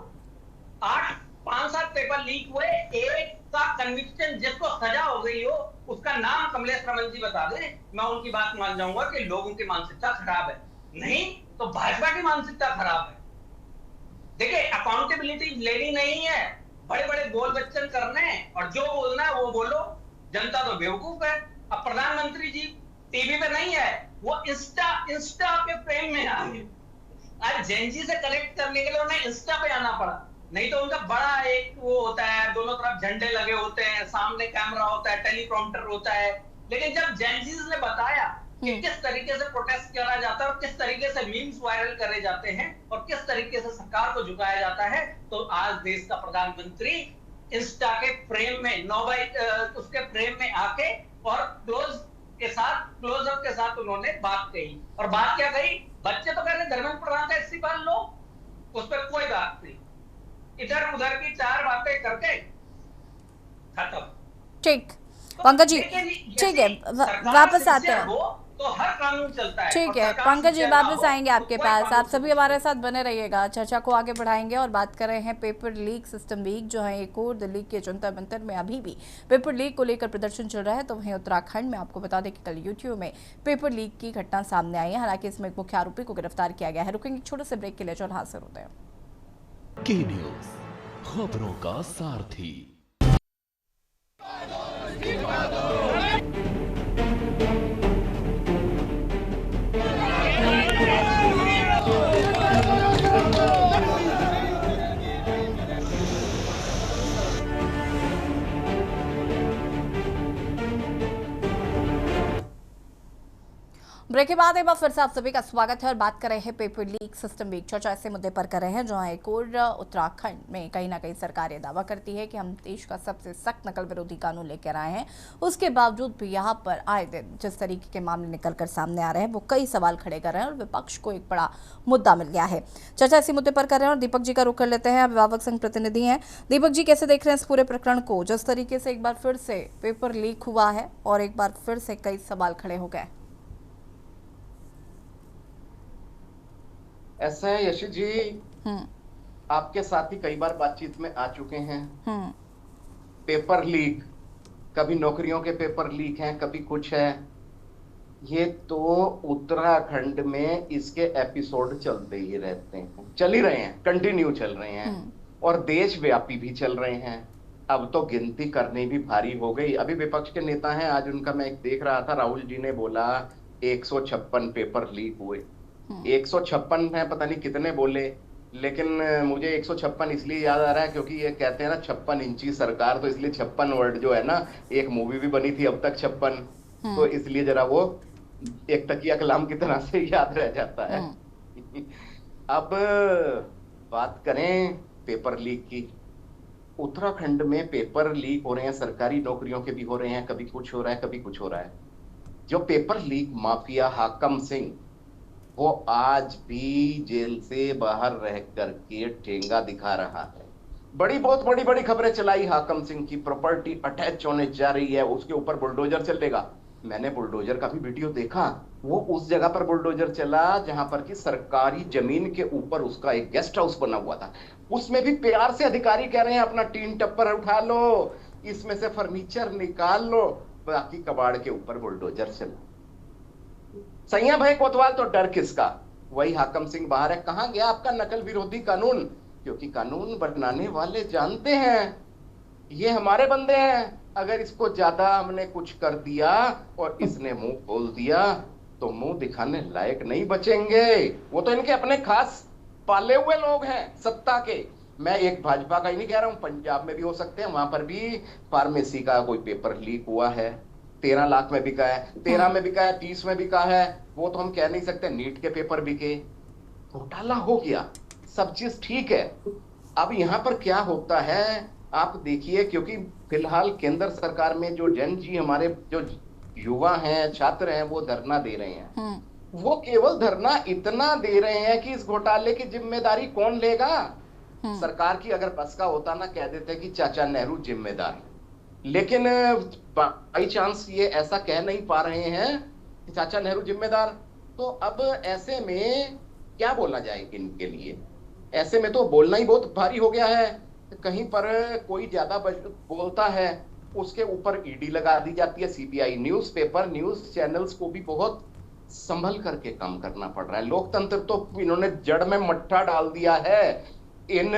5-7 पेपर लीक हुए, एक का कन्विक्शन जिसको सजा हो गई हो उसका नाम कमलेश रमन जी बता दे, मैं उनकी बात मान जाऊंगा कि लोगों की मानसिकता खराब है। नहीं तो भाजपा की मानसिकता खराब है। देखिए, अकाउंटेबिलिटी लेनी नहीं है, बड़े बड़े बोल बच्चन करने और जो बोलना है वो बोलो, जनता तो बेवकूफ है। अब प्रधानमंत्री जी टीवी पे नहीं है, वो इंस्टा के फ्रेम में आ गए। आज जेनजी से कनेक्ट करने के लिए उन्हें इंस्टा पे आना पड़ा, नहीं तो उनका बड़ा एक वो होता है, दोनों तरफ झंडे लगे होते हैं, सामने कैमरा होता है, टेलीप्रॉम्प्टर होता है। लेकिन जब जेनजीज ने बताया कि किस तरीके से प्रोटेस्ट करा जाता है और किस तरीके से मीम्स वायरल करे जाते हैं और किस तरीके से सरकार को झुकाया जाता है, तो आज देश का प्रधानमंत्री इंस्टा के फ्रेम में उसके फ्रेम में आके और क्लोजअप के साथ उन्होंने बात कही। और बात क्या कही? बच्चे तो कह रहे धर्मेंद्र प्रधान का इस्तीफा लो, उस पर कोई बात नहीं। इधर उधर की 4 बातें करके खत्म। ठीक पंकज जी, लेकिन ठीक है, सरकार वापस आते सिंसियर हैं। हो तो हर कानून चलता है। ठीक और है सरकार पंकज जी, सिंसियर ना वापस हो आएंगे तो आपके कोई पास। कानून आप सभी नहीं हमारे चलता। साथ बने रहिएगा, चर्चा को आगे बढ़ाएंगे और बात कर रहे हैं पेपर लीक सिस्टम वीक जो है एक और दिल्ली के जंतर मंतर में अभी भी पेपर लीक को लेकर प्रदर्शन चल रहा है। तो वहीं उत्तराखंड में आपको बता दें कि कल यूट्यूब में पेपर लीक की घटना सामने आई है। हालांकि इसमें एक मुख्य आरोपी को गिरफ्तार किया गया है। रुकेंगे एक छोटे से ब्रेक के लिए, जो हाजिर होते हैं। के न्यूज़, खबरों का सारथी। ब्रेक के बाद एक बार फिर से आप सभी का स्वागत है और बात कर रहे हैं पेपर लीक सिस्टम वीक। चर्चा ऐसे मुद्दे पर कर रहे हैं जहां एक और उत्तराखंड में कहीं ना कहीं सरकार ये दावा करती है कि हम देश का सबसे सख्त नकल विरोधी कानून लेकर आए हैं। उसके बावजूद भी यहाँ पर आए दिन जिस तरीके के मामले निकल कर सामने आ रहे हैं वो कई सवाल खड़े कर रहे हैं और विपक्ष को एक बड़ा मुद्दा मिल गया है। चर्चा इसी मुद्दे पर कर रहे हैं और दीपक जी का रुख कर लेते हैं। अभिभावक संघ प्रतिनिधि हैं दीपक जी, कैसे देख रहे हैं इस पूरे प्रकरण को, जिस तरीके से एक बार फिर से पेपर लीक हुआ है और एक बार फिर से कई सवाल खड़े हो गए? ऐसा है यशी जी, आपके साथ ही कई बार बातचीत में आ चुके हैं। पेपर लीक, कभी नौकरियों के पेपर लीक हैं, कभी कुछ है। ये तो उत्तराखंड में इसके एपिसोड चलते ही रहते हैं, चल ही रहे हैं, कंटिन्यू चल रहे हैं और देशव्यापी भी चल रहे हैं। अब तो गिनती करनी भी भारी हो गई। अभी विपक्ष के नेता हैं, आज उनका मैं देख रहा था, राहुल जी ने बोला 156 पेपर लीक हुए। 156 है, पता नहीं कितने बोले, लेकिन मुझे 156 इसलिए याद आ रहा है क्योंकि ये कहते हैं ना 56 इंची सरकार, तो इसलिए 56 वर्ड जो है ना, एक मूवी भी बनी थी अब तक 56, तो इसलिए जरा वो एक तकिया कलाम की तरह से याद रह जाता है। अब बात करें पेपर लीक की। उत्तराखंड में पेपर लीक हो रहे हैं, सरकारी नौकरियों के भी हो रहे हैं, कभी कुछ हो रहा है, कभी कुछ हो रहा है। जो पेपर लीक माफिया हाकम सिंह, वो आज भी जेल से बाहर रह करके ठेंगा दिखा रहा है। बहुत बड़ी खबरें चलाई हाकम सिंह की, प्रॉपर्टी अटैच होने जा रही है, उसके ऊपर बुलडोजर चलेगा। मैंने बुलडोजर का भी वीडियो देखा, वो उस जगह पर बुलडोजर चला जहां पर कि सरकारी जमीन के ऊपर उसका एक गेस्ट हाउस बना हुआ था। उसमें भी प्यार से अधिकारी कह रहे हैं अपना टीन टप्पर उठा लो, इसमें से फर्नीचर निकाल लो, बाकी कबाड़ के ऊपर बुलडोजर चला। सैया भाई कोतवाल तो डर किसका, वही हाकम सिंह बाहर है। कहां गया आपका नकल विरोधी कानून? क्योंकि कानून बनाने वाले जानते हैं ये हमारे बंदे हैं, अगर इसको ज्यादा हमने कुछ कर दिया और इसने मुंह खोल दिया तो मुंह दिखाने लायक नहीं बचेंगे। वो तो इनके अपने खास पाले हुए लोग हैं सत्ता के। मैं एक भाजपा का ही नहीं कह रहा हूं, पंजाब में भी हो सकते हैं, वहां पर भी फार्मेसी का कोई पेपर लीक हुआ है, 13 लाख में बिका है, 13 में बिका है, 30 में बिका है, वो तो हम कह नहीं सकते। नीट के पेपर बिके, घोटाला हो गया, सब चीज ठीक है। अब यहाँ पर क्या होता है आप देखिए, क्योंकि फिलहाल केंद्र सरकार में जो जन जी, हमारे जो युवा हैं, छात्र हैं, वो धरना दे रहे हैं। वो केवल धरना इतना दे रहे हैं कि इस घोटाले की जिम्मेदारी कौन लेगा। सरकार की अगर बस का होता ना, कह देते कि चाचा नेहरू जिम्मेदार, लेकिन बाई चांस ये ऐसा कह नहीं पा रहे हैं कि चाचा नेहरू जिम्मेदार। तो अब ऐसे में क्या बोला जाए इनके लिए? ऐसे में तो बोलना ही बहुत भारी हो गया है। कहीं पर कोई ज्यादा बोलता है उसके ऊपर ईडी लगा दी जाती है, सीबीआई। न्यूज़पेपर, न्यूज चैनल्स को भी बहुत संभल करके काम करना पड़ रहा है। लोकतंत्र तो इन्होंने जड़ में मट्ठा डाल दिया है। इन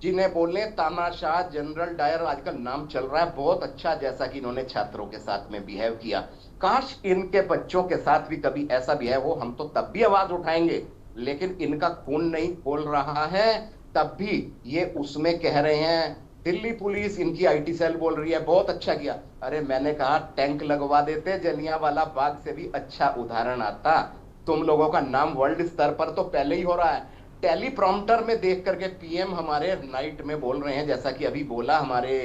जिन्हें बोले तानाशाह जनरल डायर आजकल नाम चल रहा है, बहुत अच्छा, जैसा कि इन्होंने छात्रों के साथ में बिहेव किया। काश इनके बच्चों के साथ भी कभी ऐसा बिहेव हो, हम तो तब भी आवाज उठाएंगे, लेकिन इनका खून नहीं खोल रहा है, तब भी ये उसमें कह रहे हैं। दिल्ली पुलिस, इनकी आईटी सेल बोल रही है बहुत अच्छा किया। अरे मैंने कहा टैंक लगवा देते, जलियांवाला बाग से भी अच्छा उदाहरण आता। तुम लोगों का नाम वर्ल्ड स्तर पर तो पहले ही हो रहा है। टेलीप्रॉम्प्टर में देख करके पीएम हमारे नाइट में बोल रहे हैं, जैसा कि अभी बोला हमारे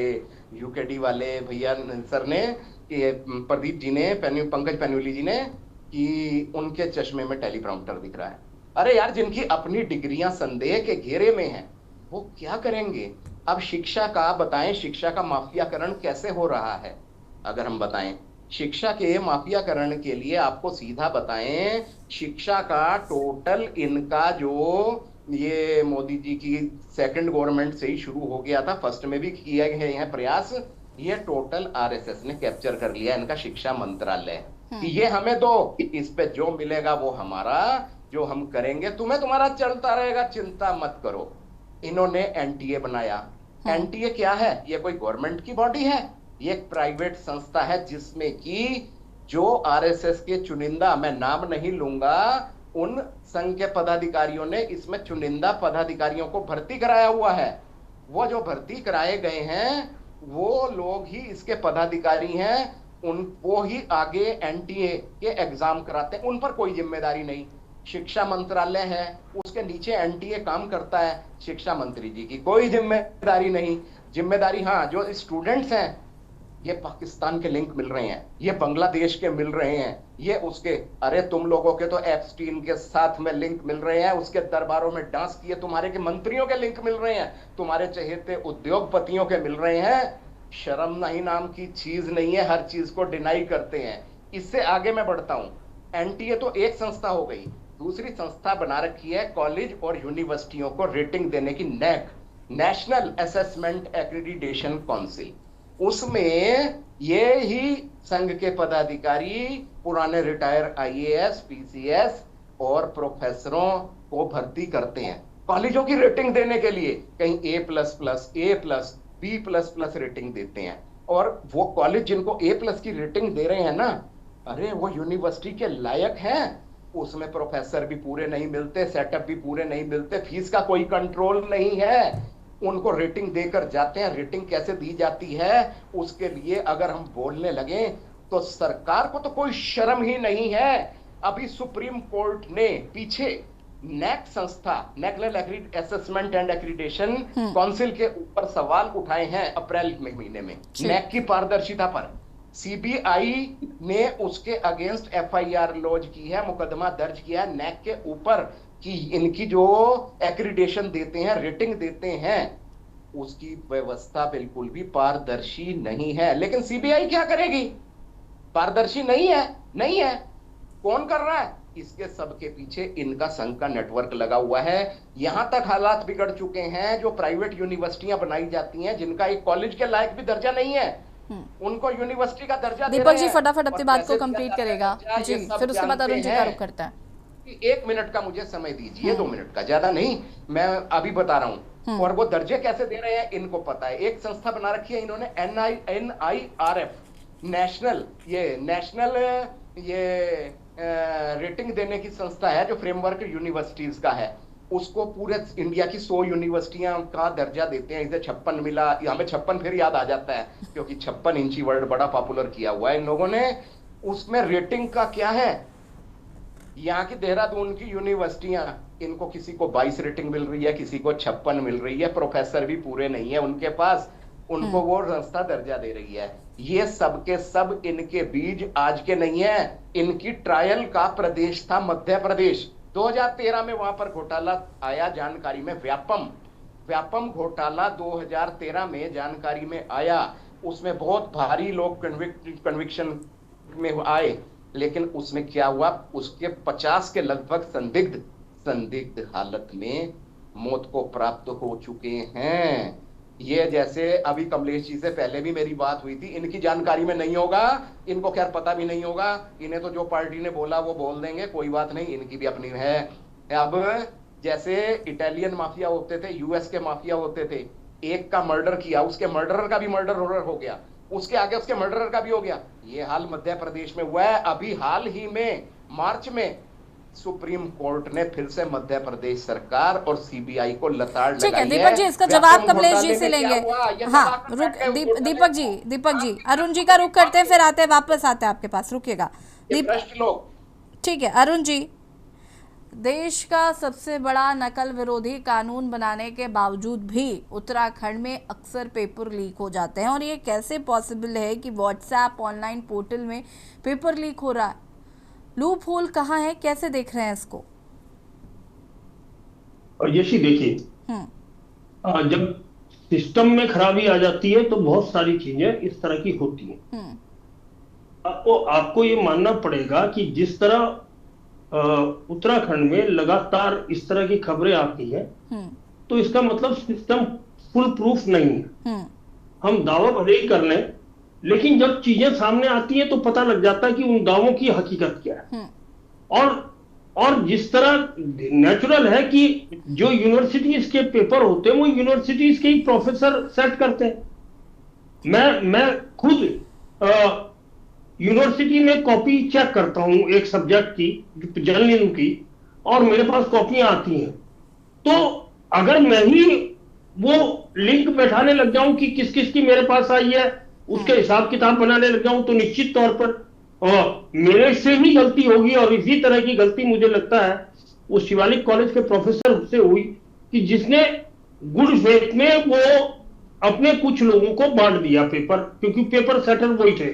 यूकेडी वाले भैया सर ने, प्रदीप जी ने, पंकज पैन्यूली जी ने, कि उनके चश्मे में टेलीप्रॉम्प्टर दिख रहा है। अरे यार, जिनकी अपनी डिग्रियां संदेह के घेरे में हैं, वो क्या करेंगे? अब शिक्षा का बताएं, शिक्षा का माफियाकरण कैसे हो रहा है? अगर हम बताएं शिक्षा के माफियाकरण के लिए आपको सीधा बताएं, शिक्षा का टोटल इनका जो ये मोदी जी की सेकंड गवर्नमेंट से ही शुरू हो गया था, फर्स्ट में भी किए गए हैं प्रयास, ये टोटल आरएसएस ने कैप्चर कर लिया इनका शिक्षा मंत्रालय कि ये हमें दो, इस पे जो मिलेगा वो हमारा, जो हम करेंगे तुम्हें तुम्हारा चलता रहेगा, चिंता मत करो। इन्होंने एनटीए बनाया। एनटीए क्या है? ये कोई गवर्नमेंट की बॉडी है? ये एक प्राइवेट संस्था है जिसमें कि जो आरएसएस के चुनिंदा, मैं नाम नहीं लूंगा, उन संघ के पदाधिकारियों ने इसमें चुनिंदा पदाधिकारियों को भर्ती कराया हुआ है। वो जो भर्ती कराए गए हैं वो लोग ही इसके पदाधिकारी हैं, उनको ही आगे एनटीए के एग्जाम कराते हैं, उन पर कोई जिम्मेदारी नहीं। शिक्षा मंत्रालय है, उसके नीचे एनटीए काम करता है, शिक्षा मंत्री जी की कोई जिम्मेदारी नहीं। जिम्मेदारी हाँ, जो स्टूडेंट्स हैं, ये पाकिस्तान के लिंक मिल रहे हैं, ये बांग्लादेश के मिल रहे हैं, ये उसके, अरे तुम लोगों के तो एप्स्टीन के साथ में लिंक मिल रहे हैं, उसके दरबारों में डांस किए तुम्हारे के मंत्रियों के लिंक मिल रहे हैं, तुम्हारे चहेते उद्योगपतियों के मिल रहे हैं। शर्म नहीं नाम की चीज नहीं है, हर चीज को डिनाई करते हैं। इससे आगे मैं बढ़ता हूं, एनटीए तो एक संस्था हो गई, दूसरी संस्था बना रखी है कॉलेज और यूनिवर्सिटियों को रेटिंग देने की, NAAC, National Assessment Accreditation Council. उसमें ये ही संघ के पदाधिकारी पुराने रिटायर आईएएस, पीसीएस और प्रोफेसरों को भर्ती करते हैं कॉलेजों की रेटिंग देने के लिए। कहीं A++, A+, B++ रेटिंग देते हैं, और वो कॉलेज जिनको A+ की रेटिंग दे रहे हैं ना, अरे वो यूनिवर्सिटी के लायक हैं, उसमें प्रोफेसर भी पूरे नहीं मिलते, सेटअप भी पूरे नहीं मिलते, फीस का कोई कंट्रोल नहीं है, उनको रेटिंग देकर जाते हैं। रेटिंग कैसे दी जाती है उसके लिए अगर हम बोलने लगे तो सरकार को तो कोई शर्म ही नहीं है। अभी सुप्रीम कोर्ट ने पीछे नैक संस्था, national assessment and accreditation council के ऊपर सवाल उठाए हैं अप्रैल महीने में, नैक की पारदर्शिता पर। सीबीआई ने उसके अगेंस्ट एफआईआर लॉन्च की है, मुकदमा दर्ज किया है नैक के ऊपर कि इनकी जो एक्रीडिटेशन देते हैं, रेटिंग देते हैं, उसकी व्यवस्था बिल्कुल भी पारदर्शी नहीं है। लेकिन सीबीआई क्या करेगी? पारदर्शी नहीं है, नहीं है। कौन कर रहा है? इसके सबके पीछे इनका संघ का नेटवर्क लगा हुआ है। यहां तक हालात बिगड़ चुके हैं, जो प्राइवेट यूनिवर्सिटियां बनाई जाती हैं जिनका एक कॉलेज के लायक भी दर्जा नहीं है, उनको यूनिवर्सिटी का दर्जा दे रहे हैं। दीपक जी फटाफट अपनी बात को कंप्लीट करेगा जी, फिर उसके बाद अरुण जी का रुख करता है। 1 मिनट का मुझे समय दीजिए, 2 मिनट का, ज्यादा नहीं, मैं अभी बता रहा हूं। और वो दर्जे कैसे दे रहे हैं इनको पता है। एक संस्था बना रखी है इन्होंने, NIRF, नेशनल रेटिंग देने की संस्था है, जो फ्रेमवर्क यूनिवर्सिटीज का है, उसको पूरे इंडिया की 100 यूनिवर्सिटियां का दर्जा देते हैं। इसे 56 मिला, हमें 56 फिर याद आ जाता है क्योंकि 56 इंची वर्ड बड़ा पॉपुलर किया हुआ है इन लोगों ने। उसमें रेटिंग का क्या है, यहाँ की देहरादून की यूनिवर्सिटियां, इनको किसी को 22 रेटिंग मिल रही है, किसी को 56 मिल रही है, प्रोफेसर भी पूरे नहीं है उनके पास, उनको वो संस्था दर्जा दे रही है। ये सब के सब इनके बीज आज के नहीं है, इनकी ट्रायल का प्रदेश था मध्य प्रदेश। 2013 में वहां पर घोटाला आया जानकारी में, व्यापम घोटाला 2013 में जानकारी में आया। उसमें बहुत भारी लोग कन्विक्शन में आए, लेकिन उसमें क्या हुआ, उसके 50 के लगभग संदिग्ध हालत में मौत को प्राप्त हो चुके हैं। ये जैसे अभी कमलेश जी से पहले भी मेरी बात हुई थी, इनकी जानकारी में नहीं होगा, इनको खैर पता भी नहीं होगा, इन्हें तो जो पार्टी ने बोला वो बोल देंगे, कोई बात नहीं, इनकी भी अपनी है। अब जैसे इटालियन माफिया होते थे, यूएस के माफिया होते थे, एक का मर्डर किया, उसके मर्डरर का भी मर्डर हो गया, उसके आगे उसके मर्डरर का भी हो गया। ये हाल मध्य प्रदेश में हुआ है। अभी हाल ही में मार्च में सुप्रीम कोर्ट ने फिर से मध्य प्रदेश सरकार और सीबीआई को लताड़ लगाई है। दीपक जी, इसका जवाब कमलेश जी से लेंगे। हाँ, दीपक जी अरुण जी का रुख करते हैं, फिर आते हैं, वापस आते हैं आपके पास, रुकिएगा। ठीक है अरुण जी, देश का सबसे बड़ा नकल विरोधी कानून बनाने के बावजूद भी उत्तराखंड में अक्सर पेपर लीक हो जाते हैं, और ये कैसे पॉसिबल है कि व्हाट्सएप ऑनलाइन पोर्टल में पेपर लीक हो रहा है? लूप होल कहाँ है, कैसे देख रहे हैं इसको? और यशी देखिए, जब सिस्टम में खराबी आ जाती है तो बहुत सारी चीजें इस तरह की होती हैं। आपको ये मानना पड़ेगा कि जिस तरह उत्तराखंड में लगातार इस तरह की खबरें आती हैं, तो इसका मतलब सिस्टम फुल प्रूफ नहीं है। हम दावा भले ही कर लें, लेकिन जब चीजें सामने आती है तो पता लग जाता है कि उन दावों की हकीकत क्या है। और जिस तरह नेचुरल है कि जो यूनिवर्सिटीज के पेपर होते हैं वो यूनिवर्सिटीज के ही प्रोफेसर सेट करते हैं। मैं खुद यूनिवर्सिटी में कॉपी चेक करता हूं एक सब्जेक्ट की, जर्नलिज्म की, और मेरे पास कॉपियां आती हैं। तो अगर मैं ही वो लिंक बैठाने लग जाऊं कि किस किस की मेरे पास आई है, उसके हिसाब किताब बनाने लग जाऊं, तो निश्चित तौर पर मेरे से ही गलती होगी। और इसी तरह की गलती मुझे लगता है वो शिवालिक कॉलेज के प्रोफेसर से हुई कि जिसने गुड फेथ में वो अपने कुछ लोगों को बांट दिया पेपर, क्योंकि पेपर सेटर वही थे,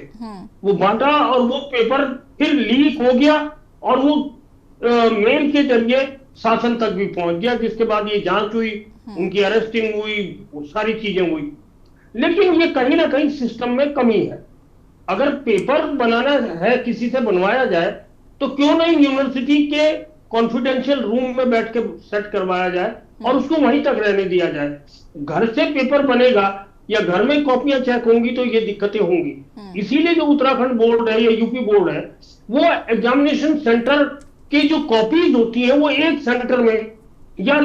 वो बांटा और वो पेपर फिर लीक हो गया और वो मेल के जरिए शासन तक भी पहुंच गया, जिसके बाद ये जांच हुई, उनकी अरेस्टिंग हुई, वो सारी चीजें हुई। लेकिन ये कहीं ना कहीं सिस्टम में कमी है। अगर पेपर बनाना है, किसी से बनवाया जाए, तो क्यों नहीं यूनिवर्सिटी के कॉन्फिडेंशियल रूम में बैठ के सेट करवाया जाए और उसको वहीं तक रहने दिया जाए। घर से पेपर बनेगा या घर में कॉपियां चेक होंगी तो ये दिक्कतें होंगी। इसीलिए जो उत्तराखंड बोर्ड है या यूपी बोर्ड है, वो एग्जामिनेशन सेंटर की जो कॉपीज होती है वो एक सेंटर में या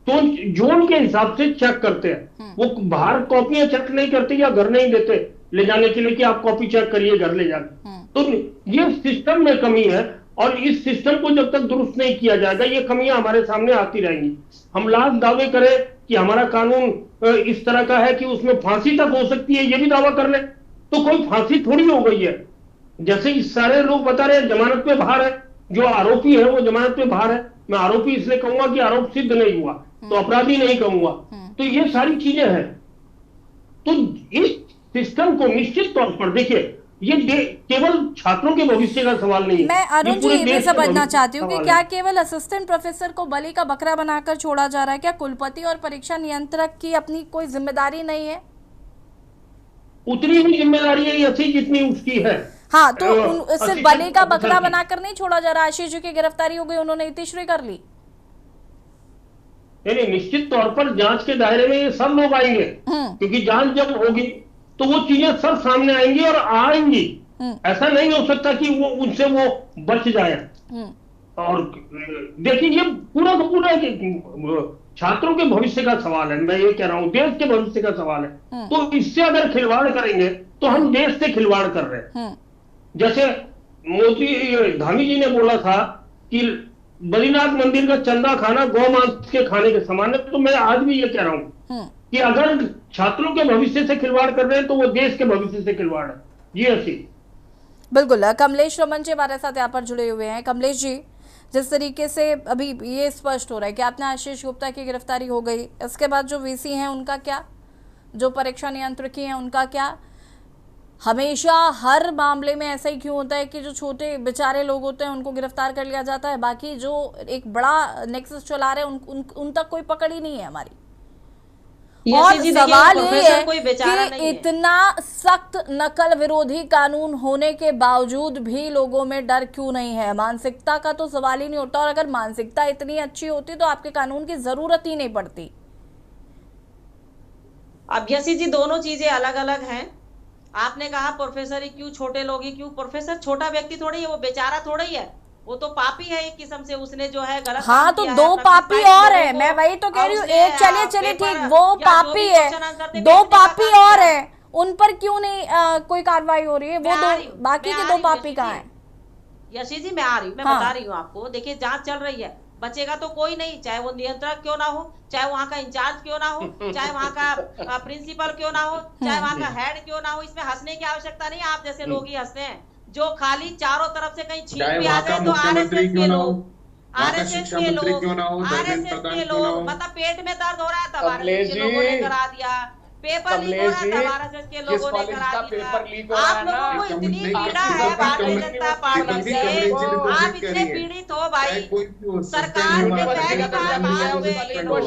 तो जोन के हिसाब से चेक करते हैं। वो बाहर कॉपियां चेक नहीं करते या घर नहीं देते ले जाने के लिए कि आप कॉपी चेक करिए घर ले जाकर। तो ये सिस्टम में कमी है और इस सिस्टम को जब तक दुरुस्त नहीं किया जाएगा ये कमियां हमारे सामने आती रहेंगी। हम लाख दावे करें कि हमारा कानून इस तरह का है कि उसमें फांसी तक हो सकती है, ये भी दावा कर ले, तो कोई फांसी थोड़ी हो गई है। जैसे इस सारे लोग बता रहे हैं जमानत पे बाहर है, जो आरोपी है वो जमानत पे बाहर है। मैं आरोपी इसलिए कहूंगा कि आरोप सिद्ध नहीं हुआ, तो अपराधी नहीं कहूंगा। तो ये सारी चीजें हैं। तो इस सिस्टम को निश्चित तौर पर देखिए, ये केवल छात्रों के भविष्य का सवाल नहीं है। मैं अरुण जी ये समझना चाहती हूँ कि क्या केवल असिस्टेंट प्रोफेसर को बलि का बकरा बनाकर छोड़ा जा रहा है? क्या कुलपति और परीक्षा नियंत्रक की अपनी कोई जिम्मेदारी नहीं है? उतनी ही जिम्मेदारी है ऐसी जितनी उसकी है। हाँ, तो सिर्फ बलि का बकरा बनाकर नहीं छोड़ा जा रहा। आशीष जी की गिरफ्तारी हो गई, उन्होंने इतिश्री कर ली। नहीं, निश्चित तौर पर जांच के दायरे में ये सब लोग आएंगे, क्योंकि जांच जब होगी तो वो चीजें सब सामने आएंगी और आएंगी। ऐसा नहीं हो सकता कि वो उनसे वो बच जाए। और देखिए ये पूरा का पूरा छात्रों के भविष्य का सवाल है। मैं ये कह रहा हूँ देश के भविष्य का सवाल है। तो इससे अगर खिलवाड़ करेंगे तो हम देश से खिलवाड़ कर रहे हैं। जैसे मोदी धामी जी ने बोला था कि बद्रीनाथ मंदिर का चंदा खाना गौ मांस के खाने के समान है। तो मैं आज भी ये कह रहा हूँ कि अगर छात्रों के भविष्य से खिलवाड़ कर रहे हैं तो वो देश के भविष्य से खिलवाड़ है। जी ऐसी बिल्कुल। कमलेश रमन जी हमारे साथ यहाँ पर जुड़े हुए हैं। कमलेश जी, जिस तरीके से अभी ये स्पष्ट हो रहा है कि आपने आशीष गुप्ता की गिरफ्तारी हो गई, इसके बाद जो वीसी हैं उनका क्या, जो परीक्षा नियंत्रकी हैं उनका क्या? हमेशा हर मामले में ऐसा ही क्यों होता है कि जो छोटे बेचारे लोग होते हैं उनको गिरफ्तार कर लिया जाता है, बाकी जो एक बड़ा नेक्सस चला रहे हैं उन तक कोई पकड़ ही नहीं है हमारी? और सवाल ये है कि इतना सख्त नकल विरोधी कानून होने के बावजूद भी लोगों में डर क्यों नहीं है? मानसिकता का तो सवाल ही नहीं उठता। और अगर मानसिकता इतनी अच्छी होती तो आपके कानून की जरूरत ही नहीं पड़ती। अभ्यसी जी, दोनों चीजें अलग अलग हैं। आपने कहा प्रोफेसर ही क्यों, छोटे लोग ही क्यों? प्रोफेसर छोटा व्यक्ति थोड़ी है, वो बेचारा थोड़ा ही है, वो तो पापी है एक किस्म से। उसने जो है गलत हाँ, तो दो पापी और है। मैं वही तो कह रही हूँ। एक चलिए ठीक, वो पापी है, दो पापी और है, उन पर क्यों नहीं कोई कार्रवाई हो रही है? वो दो बाकी के दो पापी कहाँ हैं? यशी जी मैं आ रही हूँ, मैं बता रही हूँ आपको। देखिए जांच चल रही है, बचेगा तो कोई नहीं, चाहे वो नियंत्रक क्यों ना हो, चाहे वहाँ का इंचार्ज क्यों ना हो, चाहे वहाँ का प्रिंसिपल क्यों ना हो, चाहे वहाँ का हेड क्यों ना हो। इसमें हंसने की आवश्यकता नहीं, आप जैसे लोग ही हंसते हैं। जो खाली चारों तरफ से कहीं छीन भी आ जाए तो आरएसएस के लोग, आरएसएस के लोग, मतलब पेट में दर्द हो रहा है तब आरएसएस के लोगों ने करा दिया, पेपर लीक हो रहा था, भारत के लोगों ने करा दिया। आप लोगों को इतनी पीड़ा है भारतीय जनता पार्टी से, आप इतने पीड़ित हो भाई। सरकार में पहली बार बात हुए ये लोग,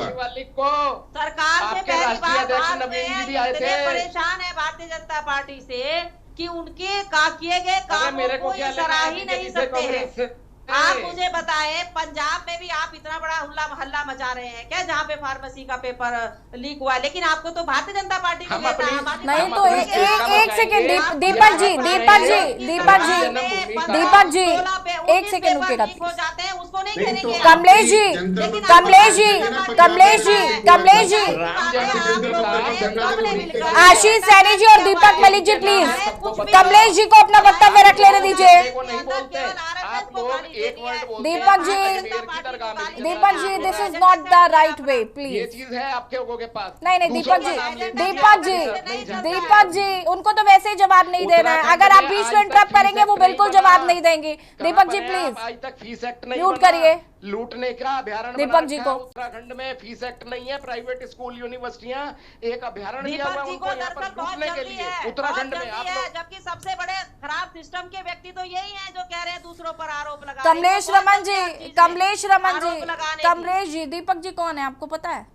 सरकार में पहली बार बात हुए हैं, इतने परेशान है भारतीय जनता पार्टी से कि उनके किए गए कामों को ये सराह ही नहीं सकते हैं। आप मुझे बताएं, पंजाब में भी आप इतना बड़ा हल्ला मचा रहे हैं क्या, जहाँ पे फार्मेसी का पेपर लीक हुआ, लेकिन आपको तो भारतीय जनता पार्टी की नहीं तो एक सेकेंड दीपक जी एक सेकेंड रुकेगा हो जाते हैं, उसको नहीं करेंगे। कमलेश जी आशीष सैनी जी और दीपक मलिक जी प्लीज कमलेश जी को अपना वक्तव्य रख लेने दीजिए। Deepak ji this is not the right way, please. ये चीज है आपके लोगों के पास। नहीं दीपक जी उनको तो वैसे ही जवाब नहीं देना है, अगर आप बीच में इंटरप्ट करेंगे वो बिल्कुल जवाब नहीं देंगे। दीपक जी प्लीज आज तक फीस एक्ट नहीं म्यूट करिए। लूटने का अभ्यारण्य दीपक जी को उत्तराखंड में फीस एक्ट नहीं है, प्राइवेट स्कूल यूनिवर्सिटियां एक अभ्यारण्य दीपक जी को दरअसल बहुत जल्दी है, उत्तराखंड में आप लोग, जबकि सबसे बड़े खराब सिस्टम के व्यक्ति तो यही हैं जो कह रहे हैं दूसरों पर आरोप लगा। कमलेश रमन जी दीपक जी कौन है आपको पता है?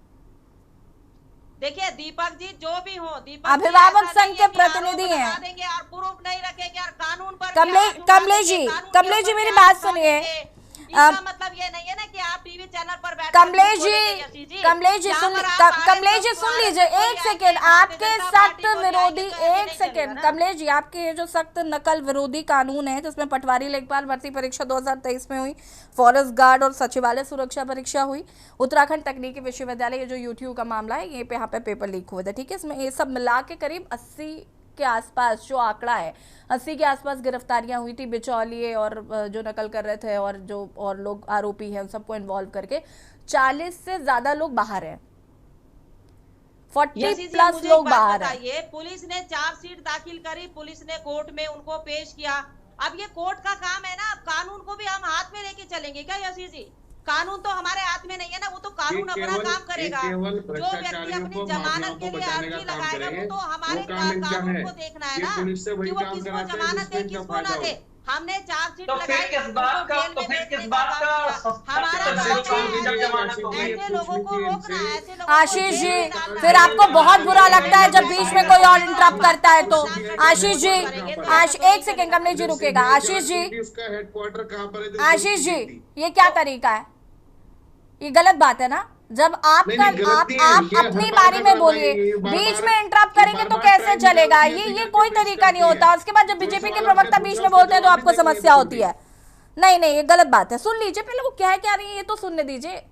देखिए दीपक जी जो भी हो, दीपक अभिभावक संघ के प्रतिनिधि हैं, देंगे और प्रूफ नहीं रखेंगे और कानून पर। कमलेश जी मेरी बात सुनिए, इसका मतलब ये नहीं है ना कि आप टीवी चैनल पर बैठ कमलेश जी सुन लीजिए एक सेकेंड। आपके सख्त विरोधी एक सेकेंड कमलेश जी, आपके ये जो सख्त नकल विरोधी कानून है जिसमें पटवारी लेखपाल भर्ती परीक्षा 2023 में हुई, फॉरेस्ट गार्ड और सचिवालय सुरक्षा परीक्षा हुई, उत्तराखंड तकनीकी विश्वविद्यालय, ये जो यूट्यूब का मामला है, ये पे यहाँ पे पेपर लीक हुए थे, ठीक है। इसमें ये सब मिला के करीब 80 के आसपास जो आंकड़ा है 80 के आसपास गिरफ्तारियां हुई थी, बिचौलिए और जो नकल कर रहे थे और जो और लोग आरोपी हैं उन सबको इन्वॉल्व करके 40 से ज्यादा लोग बाहर हैं, 40 प्लस लोग बाहर हैं। पुलिस ने चार्जशीट दाखिल करी, पुलिस ने कोर्ट में उनको पेश किया। अब ये कोर्ट का काम है ना, अब कानून को भी हम हाथ में लेके चलेंगे क्या यशीष जी? कानून तो हमारे हाथ में नहीं है ना, वो तो कानून अपना काम करेगा। जो व्यक्ति अपनी जमानत के लिए अर्जी लगाएगा वो तो हमारे कानून को देखना है ना कि वो किसको जमानत दे किसको ना दे। हमने चार्जशीट लगाई, ऐसे लोगों को रोकना है। आशीष जी फिर आपको बहुत बुरा लगता है जब बीच में कोई और इंटरप्ट करता है तो। आशीष जी एक सेकेंड कमलेश जी रुकेगा। आशीष जी ये क्या तरीका है? ये गलत बात है ना। जब आप अपनी बारी में बोलिए, बीच में इंटरप्ट करेंगे तो कैसे चलेगा? ये कोई तरीका नहीं होता। उसके बाद जब बीजेपी के प्रवक्ता बीच में बोलते हैं तो आपको समस्या होती है। नहीं ये गलत बात है। सुन लीजिए पहले वो क्या कह रही है, ये तो सुनने दीजिए।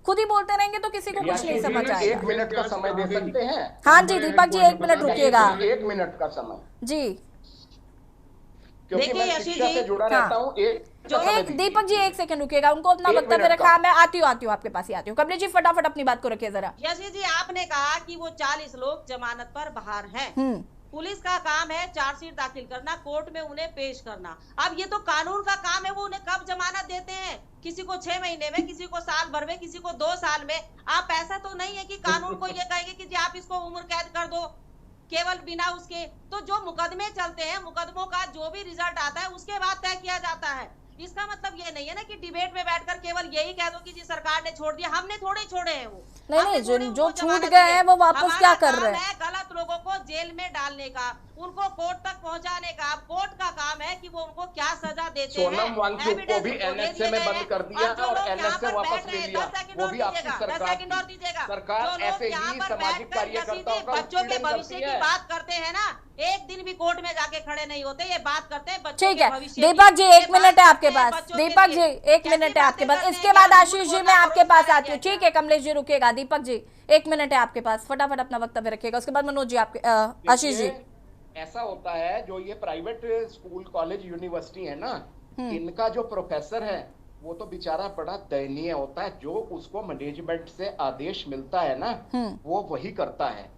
खुद ही बोलते रहेंगे तो किसी को कुछ नहीं समझ आएगा। 1 मिनट का समय दे सकते हैं? हाँ जी दीपक जी 1 मिनट रुकिएगा। 1 मिनट का समय जी, क्योंकि मैं शिक्षा से जुड़ा रहता हूँ। दीपक जी 1 सेकंड रुकिएगा, उनको अपना वक्तव्य रखा। मैं आती हूँ आपके पास ही आती हूँ। कमलेश जी फटाफट अपनी बात को रखिए जरा। यशी जी आपने कहा कि वो 40 लोग जमानत पर बाहर हैं। पुलिस का काम है चार्जशीट दाखिल करना, कोर्ट में उन्हें पेश करना। अब ये तो कानून का काम है, वो उन्हें कब जमानत देते हैं? किसी को 6 महीने में, किसी को साल भर में, किसी को 2 साल में। आप ऐसा तो नहीं है कि कानून को ये कहेंगे कि जी आप इसको उम्र कैद कर दो केवल बिना उसके। तो जो मुकदमे चलते हैं, मुकदमों का जो भी रिजल्ट आता है उसके बाद तय किया जाता है। इसका मतलब ये नहीं है ना कि डिबेट में बैठकर केवल यही कह दो कि जी सरकार ने छोड़ दिया। हमने थोड़े छोड़े हैं वो नहीं जो छूट गए हैं वो वापस क्या कर रहे हैं? गलत लोगों को जेल में डालने का, उनको कोर्ट तक पहुंचाने का। अब कोर्ट का काम है कि वो उनको क्या सजा देते हैं। सोनम वांगचुक को भी एनएसए में बंद कर दिया और एनएसए वापस ले लिया। वो भी आपकी सरकार ऐसे ही सामाजिक कार्यकर्ताओं का बच्चों के भविष्य की बात करते हैं ना, एक दिन भी कोर्ट में जाके खड़े नहीं होते। ये बात करते हैं बच्चों के भविष्य। दीपक जी 1 मिनट है आपके पास। दीपक जी 1 मिनट है आपके पास। इसके बाद आशीष जी मैं आपके पास आती हूँ। ठीक है कमलेश जी रुकेगा। दीपक जी 1 मिनट है आपके पास, फटाफट अपना वक्तव्य रखिएगा। उसके बाद मनोज जी आपके आशीष जी। ऐसा होता है जो ये प्राइवेट स्कूल कॉलेज यूनिवर्सिटी है ना, इनका जो प्रोफेसर है वो तो बेचारा बड़ा दयनीय होता है। जो उसको मैनेजमेंट से आदेश मिलता है ना वो वही करता है।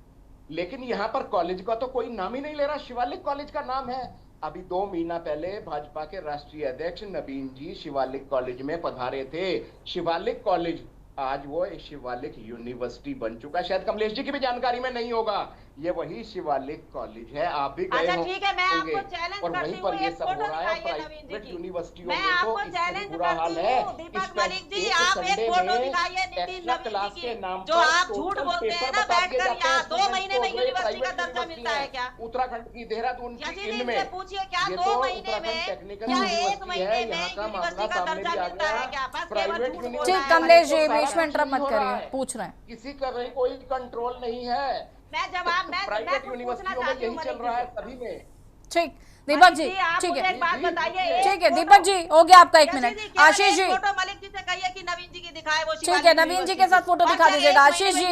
लेकिन यहाँ पर कॉलेज का तो कोई नाम ही नहीं ले रहा। शिवालिक कॉलेज का नाम है। अभी 2 महीना पहले भाजपा के राष्ट्रीय अध्यक्ष नवीन जी शिवालिक कॉलेज में पधारे थे। शिवालिक कॉलेज आज वो एक शिवालिक यूनिवर्सिटी बन चुका है। शायद कमलेश जी की भी जानकारी में नहीं होगा, ये वही शिवालिक कॉलेज है। आप भी गए अच्छा ठीक है, मैं होंगे आपको चैलेंज और करती वहीं हूँ, पर ये एक सब फोटो हो रहा है। दिखाइए नवीन जी प्राइवेट की। यूनिवर्सिटियों मैं में तो आपको इससे चैलेंज भी बुरा हाल करती है। हूँ दीपक मलिक जी, एक आप एक संडे फोटो में दिखाइए नितिन एक्स्ट्रा नवीन क्लास जी के की, नाम जो पर आप झूठ टोटल बोलते हैं पेपर ना बता दिए बैठकर जाते हैं। यहाँ 2 महीने में स्टूडेंट्स को, यूनिवर्सिटी का प्राइवेट दर्जा मिलता है क्या? उत्तराखंड की, देहरादून की, यदि इनमें इनसे पूछिए क्या ये 2 तो महीने उत्तराखंड में टेक्निकल या 1 यूनिवर्सिटी महीने है, में यहाँ का मामला यूनिवर्सिटी का सामने दर्जा भी आ मिलता है गया। क्या? बस केवल प्राइवेट झूठ जी बोलना है कमलेश जी हमारे बीच में इंटरप्ट मत करिए, पूछ रहे हैं। किसी का भी कोई कंट्रोल नहीं है। मैं प्राइवेट कुछ पूछना यूनिवर्सिटियों में चाहती हूँ यही चल मलिक रहा है जी सभी में। ठीक दीपक जी, आप ठीक मुझे है, एक बात बताइए, ठीक है दीपक जी, हो गया आपका 1 मिनट। आशीष जी, फोटो मलिक जी से कहिए कि नवीन जी की दिखाए वो ठीक है, नवीन जी के साथ फोटो दिखा दीजिएगा। आशीष जी,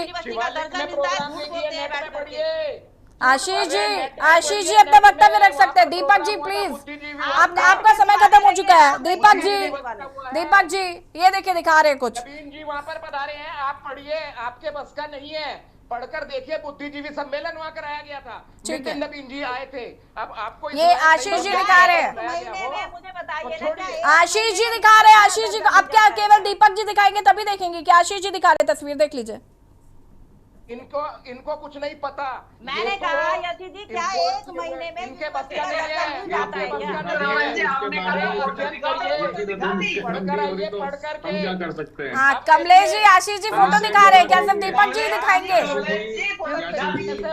आशीष जी अपना वक्तव्य रख सकते हैं। दीपक जी प्लीज, आपका समय खत्म हो चुका है। दीपक जी ये देखिए दिखा रहे हैं कुछ। नवीन जी वहाँ पर पधारे हैं, आप पढ़िए, आपके बस का नहीं है। पढ़कर देखिए, बुद्धिजीवी सम्मेलन वहाँ कराया गया था, नितिन नवीन जी आए थे। अब आपको ये आशीष जी दिखा रहे हैं, मुझे बताइए, आशीष जी दिखा रहे हैं। आशीष जी अब क्या केवल दीपक जी दिखाएंगे तभी देखेंगे कि आशीष जी दिखा रहे? तस्वीर देख लीजिए। इनको कुछ नहीं पता। मैंने कहा यदि जी क्या 1 महीने में इनके बस का नहीं है, जाता है क्या? पढ़कर के क्या कर सकते हैं? हाँ कमलेश जी, आशीष जी फोटो दिखा रहे हैं, क्या सिर्फ दीपक जी दिखाएंगे?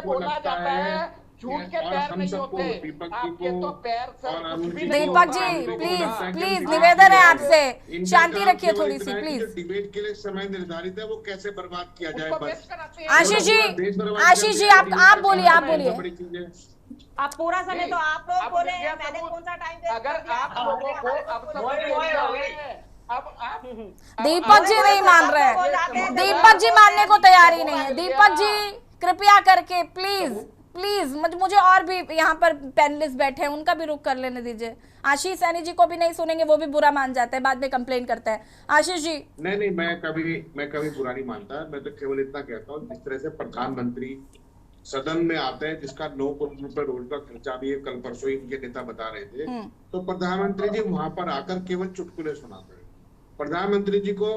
बोला जाता है झूठ के पैर नहीं होते, आपके तो पैर सर कुछ भी नहीं दीपक जी प्लीज निवेदन है आपसे, शांति रखिए थोड़ी सी प्लीज। डिबेट के लिए समय निर्धारित है, वो कैसे बर्बाद किया जाए बस। आशीष जी आप बोलिए, आप पूरा समय तो आप लोग बोले हैं, मैंने कौन सा टाइम अगर आप लोगों को दीपक जी नहीं मान रहे हैं, दीपक जी मानने को तैयार ही नहीं है। दीपक जी कृपया करके प्लीज मुझे और भी यहाँ पर पैनलिस्ट बैठे हैं, उनका भी रुख कर लेने दीजिए। आशीष सैनी जी को भी नहीं सुनेंगे, वो भी बुरा मान जाते हैं, बाद में कंप्लेन करते हैं। आशीष जी नहीं, मैं कभी बुरा नहीं मानता। मैं तो केवल इतना कहता हूँ, जिस तरह से प्रधानमंत्री सदन में आते हैं, जिसका 9 करोड़ रुपए रोज का खर्चा भी है, कल परसों इनके नेता बता रहे थे, तो प्रधानमंत्री जी वहां पर आकर केवल चुटकुले सुनाते हैं। प्रधानमंत्री जी को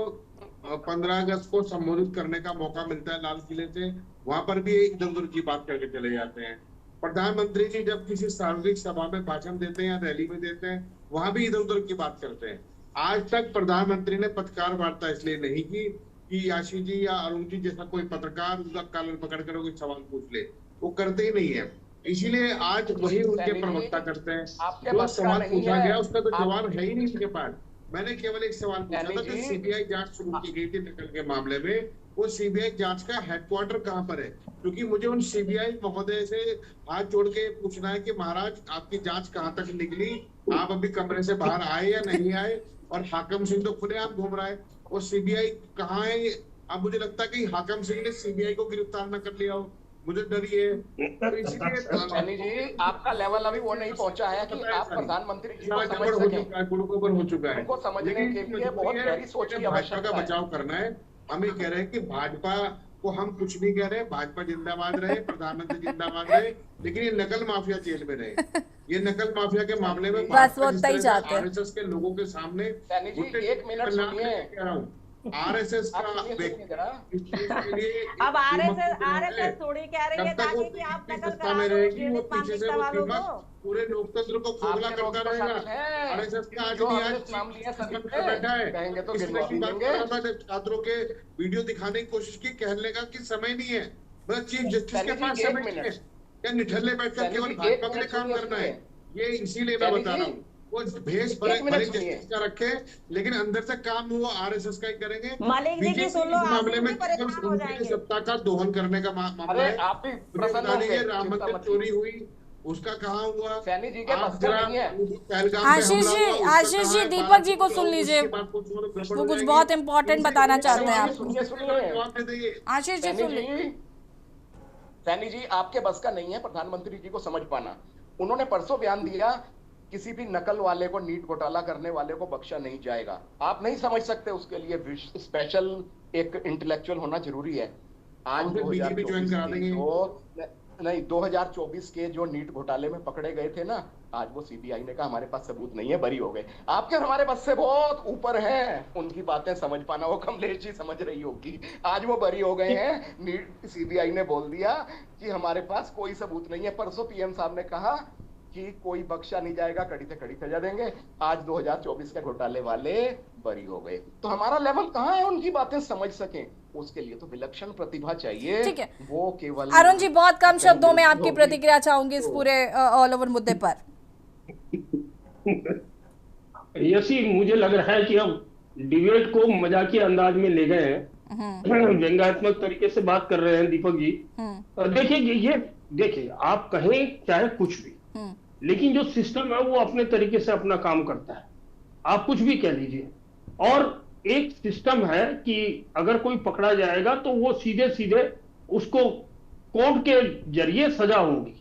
15 अगस्त को संबोधित करने का मौका मिलता है लाल किले से, वहां पर भी इधर उधर की बात करके चले जाते हैं। प्रधानमंत्री जी जब किसी सार्वजनिक सभा में भाषण देते हैं या रैली में देते हैं, वहां भी इधर उधर की बात करते हैं। आज तक प्रधानमंत्री ने पत्रकार वार्ता इसलिए नहीं की कि आशीष जी या अरुण जी जैसा कोई पत्रकार उनका कॉलर पकड़कर कोई सवाल पूछ ले, वो करते ही नहीं है। इसीलिए आज वही उनके प्रवक्ता करते हैं। जो सवाल पूछा गया उसका तो जवाब है ही नहीं उनके पास। मैंने केवल एक सवाल पूछा था, जो सीबीआई जांच शुरू की गई थी नकल के मामले में, वो सीबीआई जांच का हेडक्वार्टर कहाँ पर है? क्योंकि मुझे उन सीबीआई महोदय से हाथ जोड़ के पूछना है कि महाराज आपकी जांच कहाँ तक निकली, आप अभी कमरे से बाहर आए या नहीं आए? और हाकम सिंह तो खुलेआम घूम रहा है, वो सीबीआई कहाँ है? अब मुझे लगता है कि हाकम सिंह ने सीबीआई को गिरफ्तार न कर लिया हो, मुझे डर ये है। तो इसलिए जी आपका लेवल अभी वो नहीं पहुंचा है कि आप प्रधानमंत्री जी को समझ सकें। गुरुकोबर हो चुका है, उनको समझने के लिए बहुत गहरी सोच की आवश्यकता का बचाव करना है। हम ये कह रहे हैं कि भाजपा को हम कुछ नहीं कह रहे, भाजपा जिंदाबाद रहे, प्रधानमंत्री जिंदाबाद रहे, लेकिन ये नकल माफिया जेल में रहे। ये नकल माफिया के मामले में बस वो तय जाते हैं आरएसएस के लोगों के सामने। एक मिनट सुनिए, कह रहा हूँ आरएसएस का अब आरएसएस थोड़ी कह रही है ताकि कि आप नकल करा लो, पीछे से वो पूरे लोकतंत्र को खोखला करता रहेगा। आरएसएस का आज नहीं आज नाम लिया बैठा है, कहेंगे तो छात्रों के वीडियो दिखाने की कोशिश की, कहने का कि समय नहीं है, मतलब चीफ जस्टिस के पास समय नहीं है, या निठल्ले बैठकर केवल भाजपा के लिए काम करना है। ये इसीलिए मैं बता रहा हूँ, वो भेष भले जस्टिस का रखे, लेकिन अंदर से काम वो आरएसएस का ही करेंगे। बीजेपी इस मामले में केवल सत्ता का दोहन करने का मामला है। राम मंदिर चोरी हुई, उसका कहाँ हुआ? आशीष जी दीपक जी को सुन लीजिए, वो कुछ बहुत इम्पोर्टेंट बताना चाहते हैं आपको। आशीष जी सुन लीजिए। सैनी जी आपके बस का नहीं है प्रधानमंत्री जी को समझ पाना। उन्होंने परसों बयान दिया किसी भी नकल वाले को, नीट घोटाला करने वाले को बख्शा नहीं जाएगा। आप नहीं समझ सकते, उसके लिए स्पेशल एक इंटेलेक्चुअल होना जरूरी है। आज 2024 के जो नीट घोटाले में पकड़े गए थे ना, आज वो सीबीआई ने कहा हमारे पास सबूत नहीं है, बरी हो गए। आपके और हमारे बस से बहुत ऊपर हैं, उनकी बातें समझ पाना वो कमलेश जी समझ रही होगी। आज वो बरी हो गए हैं। सीबीआई ने बोल दिया कि हमारे पास कोई सबूत नहीं है। परसों पीएम साहब ने कहा कि कोई बख्शा नहीं जाएगा, कड़ी से कड़ी सजा देंगे। आज 2024 के घोटाले वाले बरी हो गए। तो हमारा लेवल कहाँ है उनकी बातें समझ सकें? उसके लिए तो विलक्षण प्रतिभा चाहिए। ठीक है, वो केवल अरुण जी बहुत कम शब्दों में आपकी प्रतिक्रिया चाहूंगी इस पूरे ऑल ओवर मुद्दे पर। यसी मुझे लग रहा है कि अब डिबेट को मजाकिया अंदाज में ले गए हैं, व्यंग्यात्मक तरीके से बात कर रहे हैं दीपक जी। देखिए आप कहें चाहे कुछ भी, लेकिन जो सिस्टम है वो अपने तरीके से अपना काम करता है। आप कुछ भी कह लीजिए, और एक सिस्टम है कि अगर कोई पकड़ा जाएगा तो वो सीधे सीधे उसको कोर्ट के जरिए सजा होगी।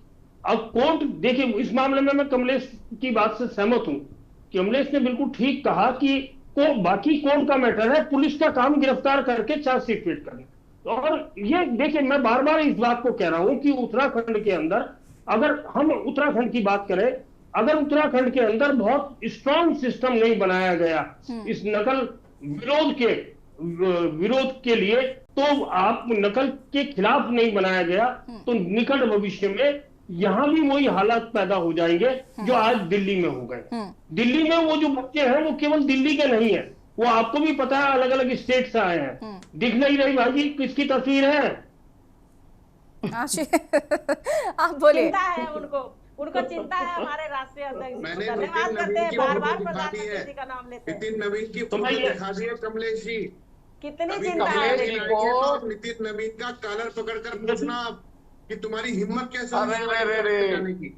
अब कोर्ट, देखिए इस मामले में मैं कमलेश की बात से सहमत हूं। कमलेश ने बिल्कुल ठीक कहा कि बाकी कोर्ट का मैटर है, पुलिस का काम गिरफ्तार करके चार्जशीट फिट करना। और ये देखिए मैं बार बार इस बात को कह रहा हूं कि उत्तराखंड के अंदर, अगर हम उत्तराखंड की बात करें, अगर उत्तराखंड के अंदर बहुत स्ट्रॉन्ग सिस्टम नहीं बनाया गया इस नकल विरोध के लिए, तो आप नकल के खिलाफ नहीं बनाया गया, तो निकट भविष्य में यहां भी वही हालात पैदा हो जाएंगे जो आज दिल्ली में हो गए। दिल्ली में वो जो बच्चे हैं वो केवल दिल्ली के नहीं है, वो आपको भी पता है अलग अलग स्टेट से आए हैं। दिख नहीं रही भाई जी किसकी तस्वीर है? आप बोलिए। चिंता है उनको चिंता है हमारे राष्ट्रीय अध्यक्ष। धन्यवाद करते हैं, बार-बार प्रधानमंत्री जी का नाम लेते हैं। नितिन नवीन की फोटो दिखा दी है कमलेश जी। कितनी चिंता है नितिन नवीन का कॉलर पकड़कर पूछना कि तुम्हारी हिम्मत कैसे जाने की।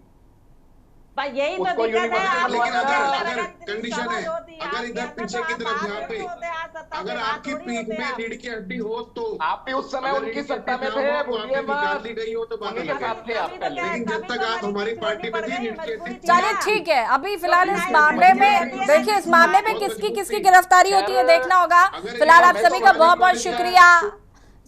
यही तो दिक्कत है। लेकिन अगर कंडीशन है, अगर इधर पीछे की तरफ यहाँ पे अगर आपकी पीठ में रीढ़ की हड्डी हो तो आप भी उस समय उनकी सत्ता में थे, निकाल ली गई हो तो बात अलग है। लेकिन जब तक आप हमारी पार्टी में थी, रीढ़ की हड्डी चलिए ठीक है। अभी फिलहाल इस मामले में देखिए, इस मामले में किसकी किसकी गिरफ्तारी होती है देखना होगा। फिलहाल आप सभी का बहुत बहुत शुक्रिया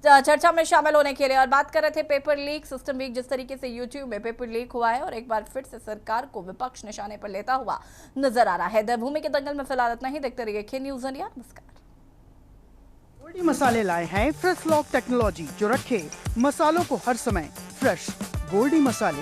चर्चा में शामिल होने के लिए। और बात कर रहे थे पेपर लीक, सिस्टम वीक, जिस तरीके से यूट्यूब में पेपर लीक हुआ है और एक बार फिर से सरकार को विपक्ष निशाने पर लेता हुआ नजर आ रहा है। देवभूमि के दंगल में फिलहाल इतना ही। देखते रहिए के न्यूज़ इंडिया। नमस्कार। गोल्डी मसाले लाए हैं फ्रेश लॉक टेक्नोलॉजी, जो रखे मसालों को हर समय फ्रेश। गोल्डी मसाले।